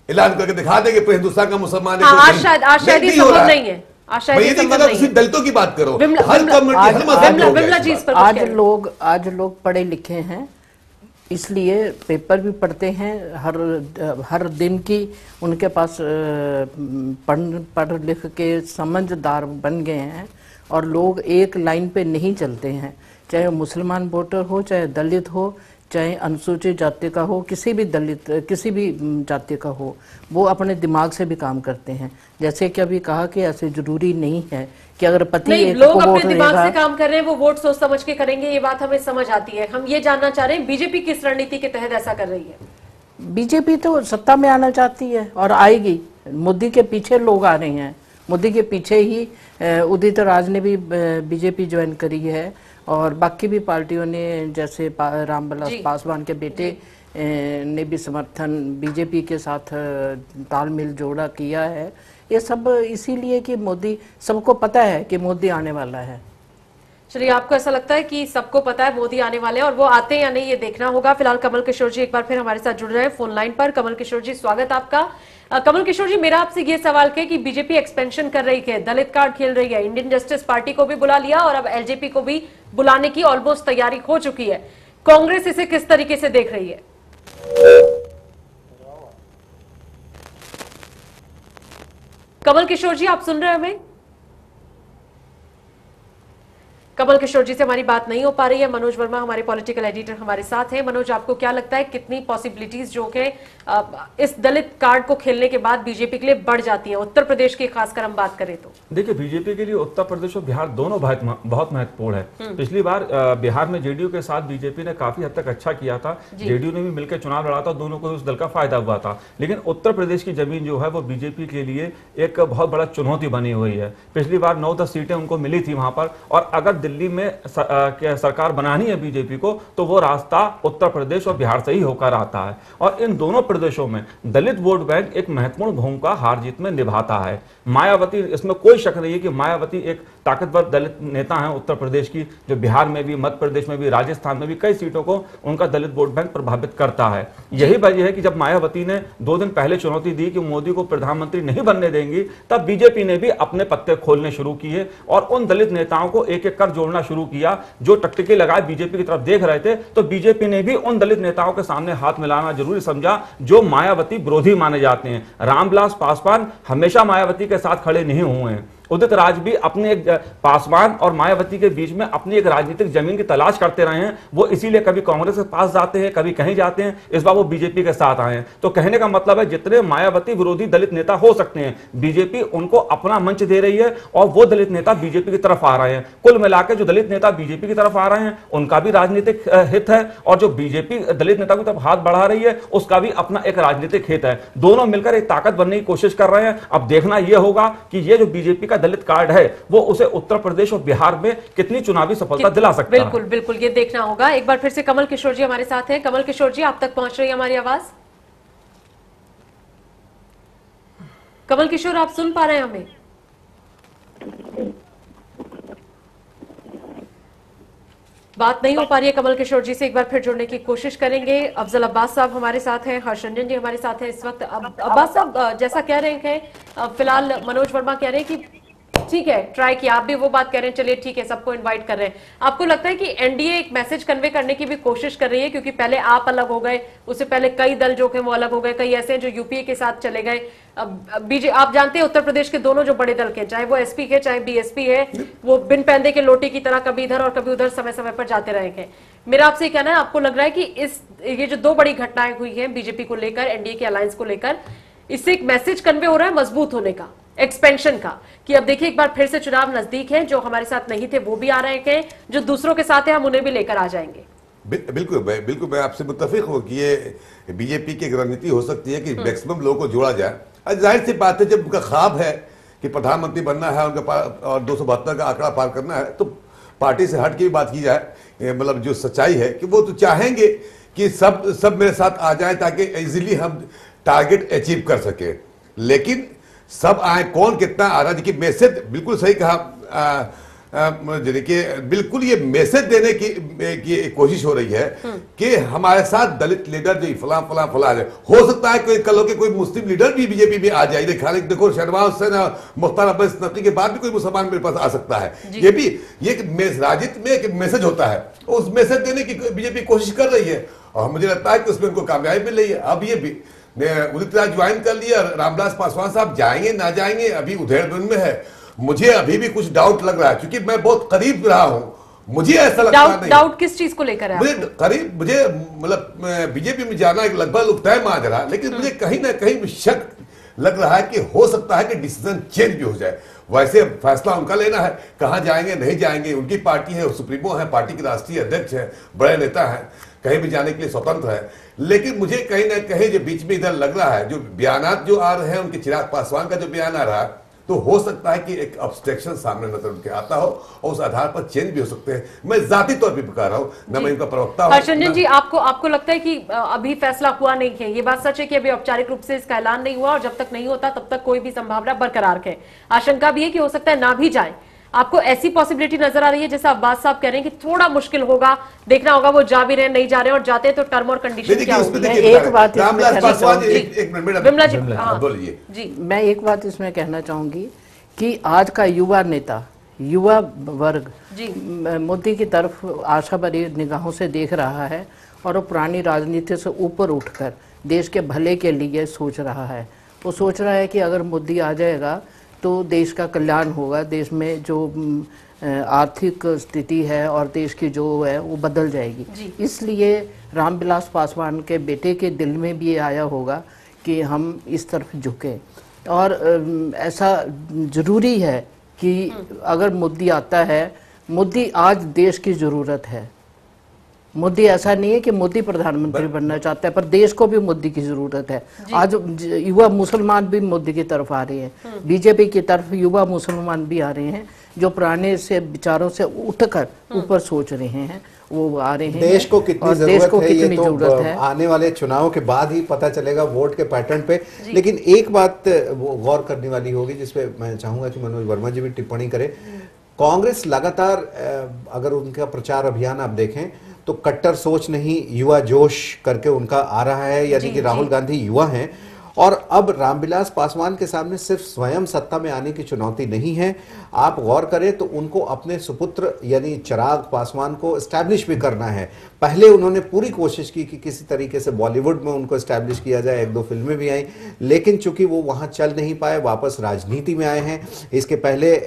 ऐलान करके दिखा देंगे पूरे हिंदुस्तान का मुसलमान शायद ये संभव नहीं है। दलितों की बात करो, आज लोग पढ़े लिखे हैं, इसलिए पेपर भी पढ़ते हैं, हर दिन की उनके पास पढ़ लिख के समझदार बन गए हैं और लोग एक लाइन पे नहीं चलते हैं, चाहे मुसलमान वोटर हो, चाहे दलित हो, चाहे अनुसूचित जाति का हो, किसी भी जाति का हो, वो अपने दिमाग से भी काम करते हैं। जैसे कि अभी कहा कि ऐसे जरूरी नहीं है कि अगर पति एक लोग को अपने वोट दिमाग देगा, से काम कर रहे हैं, वो वोट सोच समझ के करेंगे, ये बात हमें समझ आती है। हम ये जानना चाह रहे हैं बीजेपी किस रणनीति के तहत ऐसा कर रही है? बीजेपी तो सत्ता में आना चाहती है और आएगी। मोदी के पीछे लोग आ रहे हैं, मोदी के पीछे ही उदित राज ने भी बीजेपी ज्वाइन करी है और बाकी भी पार्टियों ने, जैसे रामविलास पासवान के बेटे ने भी समर्थन बीजेपी के साथ तालमेल जोड़ा किया है। ये सब इसीलिए कि मोदी, सबको पता है कि मोदी आने वाला है। चलिए, आपको ऐसा लगता है कि सबको पता है मोदी आने वाले हैं और वो आते हैं या नहीं ये देखना होगा। फिलहाल कमल किशोर जी एक बार फिर हमारे साथ जुड़ रहे हैं फोन लाइन पर। कमल किशोर जी, स्वागत आपका। कमल किशोर जी, मेरा आपसे ये सवाल है कि बीजेपी एक्सपेंशन कर रही है, दलित कार्ड खेल रही है, इंडियन जस्टिस पार्टी को भी बुला लिया और अब एलजेपी को भी बुलाने की ऑलमोस्ट तैयारी हो चुकी है। कांग्रेस इसे किस तरीके से देख रही है? कमल किशोर जी, आप सुन रहे हैं हमें? कमल किशोर जी से हमारी बात नहीं हो पा रही है। मनोज वर्मा हमारे पॉलिटिकल एडिटर हमारे साथ हैं। मनोज, आपको क्या लगता है कितनी पॉसिबिलिटीज जो कि इस दलित कार्ड को खेलने के बाद बीजेपी के लिए बढ़ जाती है, उत्तर प्रदेश की खासकर हम बात करें तो? देखिए, बीजेपी के लिए उत्तर प्रदेश और बिहार दोनों बहुत महत्वपूर्ण है। पिछली बार बिहार में जेडीयू के साथ बीजेपी ने काफी हद तक अच्छा किया था, जेडीयू ने भी मिलकर चुनाव लड़ा था, दोनों को उस दल का फायदा हुआ था। लेकिन उत्तर प्रदेश की जमीन जो है वो बीजेपी के लिए एक बहुत बड़ा चुनौती बनी हुई है। पिछली बार 9-10 सीटें उनको मिली थी वहां पर, और अगर दिल्ली में सरकार बनानी है बीजेपी को तो वो रास्ता उत्तर प्रदेश और बिहार से ही होकर आता है। और इन दोनों प्रदेशों में दलित वोट बैंक एक महत्वपूर्ण भूमिका हार जीत में निभाता है। मायावती, इसमें कोई शक नहीं है कि मायावती एक ताकतवर दलित नेता हैं उत्तर प्रदेश की, जो बिहार में भी, मध्य प्रदेश में भी, राजस्थान में भी कई सीटों को उनका दलित वोट बैंक प्रभावित करता है। यही वजह है कि जब मायावती ने 2 दिन पहले चुनौती दी कि मोदी को प्रधानमंत्री नहीं बनने देंगी, तब बीजेपी ने भी अपने पत्ते खोलने शुरू किए और उन दलित नेताओं को एक एक कर जोड़ना शुरू किया जो टकटकी लगाए बीजेपी की तरफ देख रहे थे। तो बीजेपी ने भी उन दलित नेताओं के सामने हाथ मिलाना जरूरी समझा जो मायावती विरोधी माने जाते हैं। रामविलास पासवान हमेशा मायावती के साथ खड़े नहीं हुए हैं। उदित राज भी अपने एक पासवान और मायावती के बीच में अपनी एक राजनीतिक जमीन की तलाश करते रहे हैं। वो इसीलिए कभी कांग्रेस के पास जाते हैं, कभी कहीं जाते हैं। इस बार वो बीजेपी के साथ आए हैं। तो कहने का मतलब है जितने मायावती विरोधी दलित नेता हो सकते हैं, बीजेपी उनको अपना मंच दे रही है और वो दलित नेता बीजेपी की तरफ आ रहे हैं। कुल मिलाकर जो दलित नेता बीजेपी की तरफ आ रहे हैं उनका भी राजनीतिक हित है, और जो बीजेपी दलित नेता की तरफ हाथ बढ़ा रही है उसका भी अपना एक राजनीतिक हित है। दोनों मिलकर एक ताकत बनने की कोशिश कर रहे हैं। अब देखना यह होगा कि ये जो बीजेपी दलित कार्ड है वो उसे उत्तर प्रदेश और बिहार में कितनी चुनावी सफलता दिला सकता है। बिल्कुल बिल्कुल, ये देखना होगा। एक बार फिर से कमल किशोर जी हमारे साथ हैं। कमल किशोर जी, आप तक पहुंच रही है हमारी आवाज? कमल किशोर, आप सुन पा रहे हैं हमें? बात नहीं हो पा रही है कमल किशोर जी से। एक बार फिर जुड़ने की कोशिश करेंगे। अफजल अब्बास साहब हमारे साथ हैं, हर्षरंजन जी हमारे साथ हैं इस वक्त। अब्बास साहब, जैसा कह रहे हैं फिलहाल मनोज वर्मा कह रहे हैं कि ठीक है, ट्राई किया, आप भी वो बात कह रहे हैं, चलिए ठीक है, सबको इनवाइट कर रहे हैं। आपको लगता है कि एनडीए एक मैसेज कन्वे करने की भी कोशिश कर रही है? क्योंकि पहले आप अलग हो गए, उससे पहले कई दल जो थे वो अलग हो गए, कई ऐसे हैं जो यूपीए के साथ चले गए। आप जानते हैं उत्तर प्रदेश के दोनों जो बड़े दल के, चाहे वो एसपी के चाहे बीएसपी है, वो बिन पैंदे के लोटी की तरह कभी इधर और कभी उधर समय समय पर जाते रहे हैं। मेरा आपसे कहना है, आपको लग रहा है कि ये जो 2 बड़ी घटनाएं हुई हैं बीजेपी को लेकर, एनडीए के अलायंस को लेकर, इससे एक मैसेज कन्वे हो रहा है मजबूत होने का, एक्सपेंशन का, कि अब देखिए एक बार फिर से चुनाव नजदीक है, जो हमारे साथ नहीं थे वो भी आ रहे हैं, जो दूसरों के साथ है हम उन्हें भी लेकर आ जाएंगे? बिल्कुल मैं आपसे मुत्तफिक हूँ कि ये बीजेपी की एक रणनीति हो सकती है कि मैक्सिमम लोगों को जोड़ा जाए। जाहिर सी बात है, जब उनका ख्वाब है कि प्रधानमंत्री बनना है उनके पास और 272 का आंकड़ा पार करना है, तो पार्टी से हट के भी बात की जाए, मतलब जो सच्चाई है कि वो तो चाहेंगे कि सब मेरे साथ आ जाए ताकि इजीली हम टारगेट अचीव कर सके। लेकिन सब आए, कौन कितना आ रहा है, देखिए मैसेज बिल्कुल सही कहा देखिए बिल्कुल ये मैसेज देने की कोशिश हो रही है कि हमारे साथ दलित लीडर जो फला फला फला है। हो सकता है कोई कल के कोई मुस्लिम लीडर भी बीजेपी में आ जाए। देखो शहनवाज हुसैन मुख्तार अब्बास नकवी के बाद भी कोई मुसलमान मेरे पास आ सकता है। ये भी ये राजनीति में एक मैसेज होता है, उस मैसेज देने की बीजेपी कोशिश कर रही है और मुझे लगता है कि उसमें उनको कामयाबी मिल रही है। अब ये भी उदित राज ज्वाइन कर लिया, रामविलास पासवान साहब जाएंगे ना जाएंगे अभी उधेड़-बुन में है। मुझे अभी भी कुछ डाउट लग रहा है क्योंकि मैं बहुत करीब रहा हूं, मुझे ऐसा लगता नहीं। डाउट किस चीज को लेकर है? मुझे मतलब बीजेपी में जाना एक लगभग तय मान रहा, लेकिन मुझे कहीं ना कहीं शक लग रहा है कि हो सकता है कि डिसीजन चेंज भी हो जाए। वैसे फैसला उनका लेना है, कहां जाएंगे नहीं जाएंगे, उनकी पार्टी है, सुप्रीमो है, पार्टी के राष्ट्रीय अध्यक्ष है, बड़े नेता है, कहीं भी जाने के लिए स्वतंत्र है। लेकिन मुझे कहीं ना कहीं जो बीच में इधर लग रहा है, जो बयानात जो आ रहे हैं उनके, चिराग पासवान का जो बयान आ रहा है, तो हो सकता है कि एक ऑब्स्ट्रक्शन सामने नजर उनके आता हो और उस आधार पर चेंज भी हो सकते हैं। मैं जाती तौर पर बता रहा हूं, न मैं इनका प्रवक्ता हूं। हर्षरंजन जी, आपको लगता है कि अभी फैसला हुआ नहीं है? ये बात सच है कि अभी औपचारिक रूप से इसका ऐलान नहीं हुआ और जब तक नहीं होता तब तक कोई भी संभावना बरकरार है। आशंका भी है कि हो सकता है ना भी जाए। आपको ऐसी पॉसिबिलिटी नजर आ रही है जैसा अब्बास साहब कह रहे हैं कि थोड़ा मुश्किल होगा, देखना होगा वो जा भी रहे नहीं जा रहे, और जाते हैं तो टर्म और कंडीशन क्या होगी? एक बात मैं एक बात इसमें कहना चाहूंगी कि आज का युवा नेता, युवा वर्ग मोदी की तरफ आशा भरी निगाहों से देख रहा है और वो पुरानी राजनीति से ऊपर उठकर देश के भले के लिए सोच रहा है। वो सोच रहा है कि अगर मोदी आ जाएगा तो देश का कल्याण होगा, देश में जो आर्थिक स्थिति है और देश की जो है वो बदल जाएगी। इसलिए रामविलास पासवान के बेटे के दिल में भी ये आया होगा कि हम इस तरफ झुकें, और ऐसा जरूरी है कि अगर मोदी आता है, मोदी आज देश की जरूरत है। मोदी ऐसा नहीं है कि मोदी प्रधानमंत्री बनना चाहता है, पर देश को भी मोदी की जरूरत है। आज युवा मुसलमान भी मोदी की तरफ आ रहे हैं, बीजेपी की तरफ युवा मुसलमान भी आ रहे हैं, जो पुराने से विचारों से उठकर ऊपर सोच रहे हैं, वो आ रहे हैं। देश को कितनी जरूरत है ये तो आने वाले चुनाव के बाद ही पता चलेगा वोट के पैटर्न पे। लेकिन एक बात गौर करने वाली होगी जिसपे मैं चाहूंगा कि मनोज वर्मा जी भी टिप्पणी करें। कांग्रेस लगातार, अगर उनका प्रचार अभियान आप देखें तो कट्टर सोच नहीं, युवा जोश करके उनका आ रहा है, यानी कि राहुल गांधी युवा हैं। और अब रामविलास पासवान के सामने सिर्फ स्वयं सत्ता में आने की चुनौती नहीं है, आप गौर करें तो उनको अपने सुपुत्र यानी चिराग पासवान को एस्टैब्लिश भी करना है। पहले उन्होंने पूरी कोशिश की कि किसी तरीके से बॉलीवुड में उनको एस्टैब्लिश किया जाए, एक दो फिल्में भी आई, लेकिन चूंकि वो वहां चल नहीं पाए, वापस राजनीति में आए हैं। इसके पहले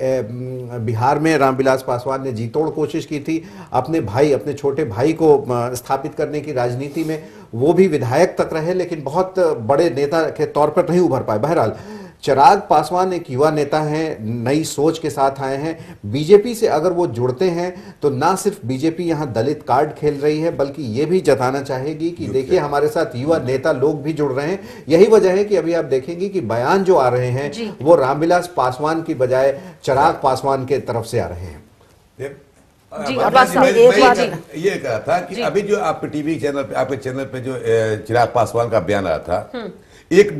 बिहार में रामविलास पासवान ने जी तोड़ कोशिश की थी अपने भाई, अपने छोटे भाई को स्थापित करने की राजनीति में, वो भी विधायक तक रहे लेकिन बहुत बड़े नेता के तौर पर नहीं उभर पाए। बहरहाल चिराग पासवान एक युवा नेता हैं, नई सोच के साथ आए हैं। बीजेपी से अगर वो जुड़ते हैं तो ना सिर्फ बीजेपी यहां दलित कार्ड खेल रही है, बल्कि ये भी जताना चाहेगी कि देखिए हमारे साथ युवा नेता लोग भी जुड़ रहे हैं। यही वजह है कि अभी आप देखेंगे कि बयान जो आ रहे हैं वो रामविलास पासवान की बजाय चिराग पासवान के तरफ से आ रहे हैं। ये कहा था कि अभी जो आप टीवी चैनल पे, आपके चैनल पे जो चिराग पासवान का बयान आया था, एक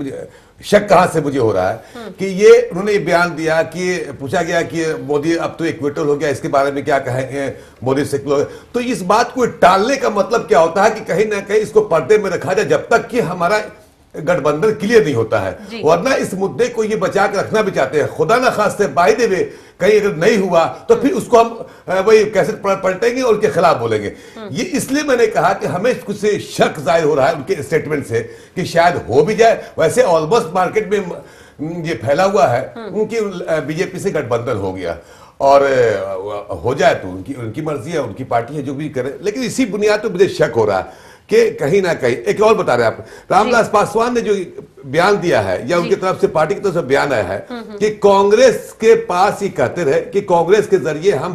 शक कहां से मुझे हो रहा है कि ये उन्होंने ये बयान दिया कि पूछा गया कि मोदी अब तो इक्वेटल हो गया, इसके बारे में क्या कहेंगे, मोदी सेक्युलर, तो इस बात को टालने का मतलब क्या होता है कि कहीं ना कहीं इसको पर्दे में रखा जाए जब तक कि हमारा गठबंधन क्लियर नहीं होता है। वरना इस मुद्दे को ये बचा के रखना भी चाहते हैं, खुदा ना खास्ते बाय दे वे कहीं अगर नहीं हुआ तो फिर उसको हम वही कैसे पलटेंगे और उनके खिलाफ बोलेंगे। ये इसलिए मैंने कहा कि हमें कुछ शक जाहिर हो रहा है उनके स्टेटमेंट से कि शायद हो भी जाए। वैसे ऑलमोस्ट मार्केट में ये फैला हुआ है उनकी बीजेपी से गठबंधन हो गया, और हो जाए तो उनकी मर्जी है, उनकी पार्टी है, जो भी करे। लेकिन इसी बुनियाद पर मुझे शक हो रहा है कि कहीं ना कहीं एक और बता रहे हैं आप, रामविलास पासवान ने जो बयान दिया है या उनकी तरफ से, पार्टी की तरफ से बयान आया है कि कांग्रेस के पास ही कहते रहे कि कांग्रेस के जरिए हम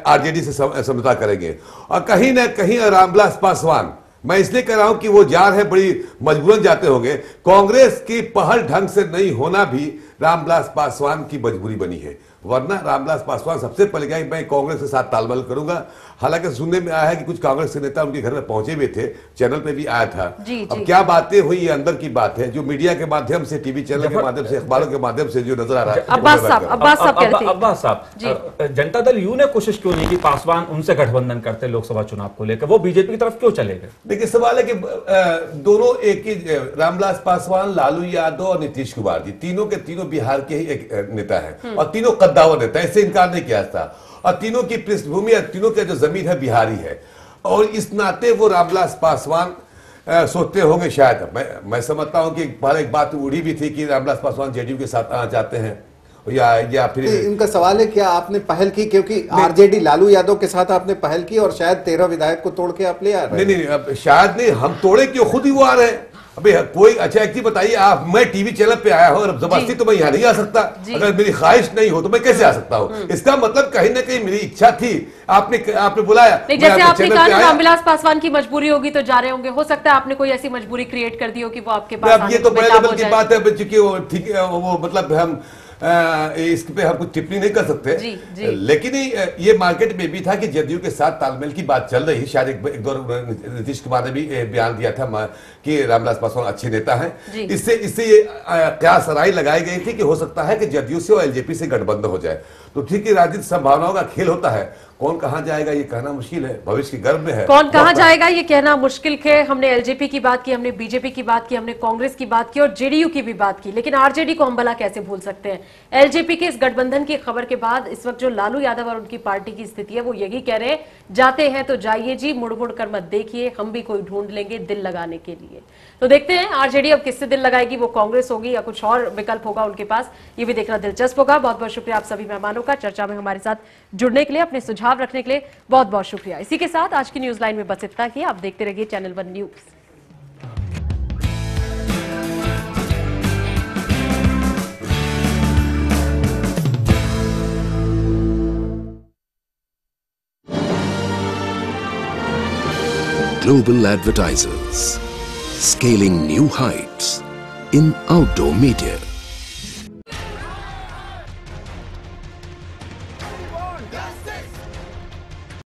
आरजेडी से समझौता करेंगे। और कहीं ना कहीं रामविलास पासवान, मैं इसलिए कह रहा हूं कि वो जा रहे हैं, बड़ी मजबूरन जाते होंगे, कांग्रेस की पहल ढंग से नहीं होना भी रामविलास पासवान की मजबूरी बनी है। वरना रामविलास पासवान सबसे पहले कहा कि मैं कांग्रेस के साथ तालमेल करूंगा। हालांकि सुनने में आया है कि कुछ कांग्रेस के नेता उनके घर में पहुंचे हुए थे, चैनल पे भी आया था। अब क्या बातें हुई, ये अंदर की बात है जो मीडिया के माध्यम से, टीवी चैनल के माध्यम से, अखबारों के माध्यम से जो नजर आ रहा है। अब्बास साहब, जनता दल यू ने कोशिश क्यों नहीं की पासवान उनसे गठबंधन करते लोकसभा चुनाव को लेकर, वो बीजेपी की तरफ क्यों चले गए? देखिए सवाल है कि दोनों एक ही, रामविलास पासवान, लालू यादव और नीतीश कुमार जी, तीनों के तीनों बिहार के ही एक नेता है और तीनों कद्दावर नेता, इससे इनकार नहीं किया जाता। और तीनों की पृष्ठभूमि, तीनों का जो जमीन है बिहारी है, और इस नाते वो रामविलास पासवान सोचते होंगे शायद, मैं समझता हूं कि पहले एक बात उड़ी भी थी कि रामविलास पासवान जेडीयू के साथ आना चाहते हैं या फिर इनका सवाल है क्या आपने पहल की, क्योंकि आरजेडी लालू यादव के साथ आपने पहल की और शायद 13 विधायक को तोड़ के आप ले आ रहे हैं। नहीं, अब शायद नहीं, हम तोड़े क्यों, खुद ही वो आ रहे हैं। अबे कोई अच्छा एक चीज बताइए आप, मैं टीवी चैनल पे आया हूं और जबरदस्ती तो मैं यहाँ नहीं आ सकता, अगर मेरी ख्वाहिश नहीं हो तो मैं कैसे आ सकता हूँ? इसका मतलब कहीं ना कहीं मेरी इच्छा थी, आपने बुलाया। जैसे आपने कहा रामविलास पासवान की मजबूरी होगी तो जा रहे होंगे, हो सकता है आपने कोई ऐसी मजबूरी क्रिएट कर दी हो कि वो आपके पास। ये तो बड़े लेवल की बात है, चूंकि वो ठीक है, वो मतलब हम इस पे हम कुछ टिप्पणी नहीं कर सकते। लेकिन ये मार्केट में भी था कि जदयू के साथ तालमेल की बात चल रही, शायद एक दौर नीतीश कुमार ने भी बयान दिया था कि रामविलास पासवान अच्छे नेता हैं। इससे ये कयास राय लगाई गई थी कि हो सकता है कि जदयू से और एलजेपी से गठबंधन हो जाए। तो ठीक है, राजनीतिक संभावनाओं का खेल होता है, कौन कहां जाएगा ये कहना मुश्किल है, भविष्य की गर्भ में है। कौन कहां जाएगा ये कहना मुश्किल है। हमने एलजेपी की बात की, हमने बीजेपी की बात की, हमने कांग्रेस की बात की और जेडीयू की भी बात की, लेकिन आरजेडी को हम भला कैसे भूल सकते हैं। एलजेपी के इस गठबंधन की खबर के बाद इस वक्त जो लालू यादव और उनकी पार्टी की स्थिति है वो यही कह रहे हैं, जाते हैं तो जाइए जी, मुड़ मुड़ कर मत देखिए, हम भी कोई ढूंढ लेंगे दिल लगाने के लिए। तो देखते हैं आरजेडी अब किससे दिल लगाएगी, वो कांग्रेस होगी या कुछ और विकल्प होगा उनके पास, ये भी देखना दिलचस्प होगा। बहुत बहुत शुक्रिया आप सभी मेहमानों का चर्चा में हमारे साथ जुड़ने के लिए, अपने सुझाव रखने के लिए बहुत बहुत शुक्रिया। इसी के साथ आज की न्यूज लाइन में बस इतना ही। आप देखते रहिए channel 1 news. Global advertisers scaling new heights in outdoor media.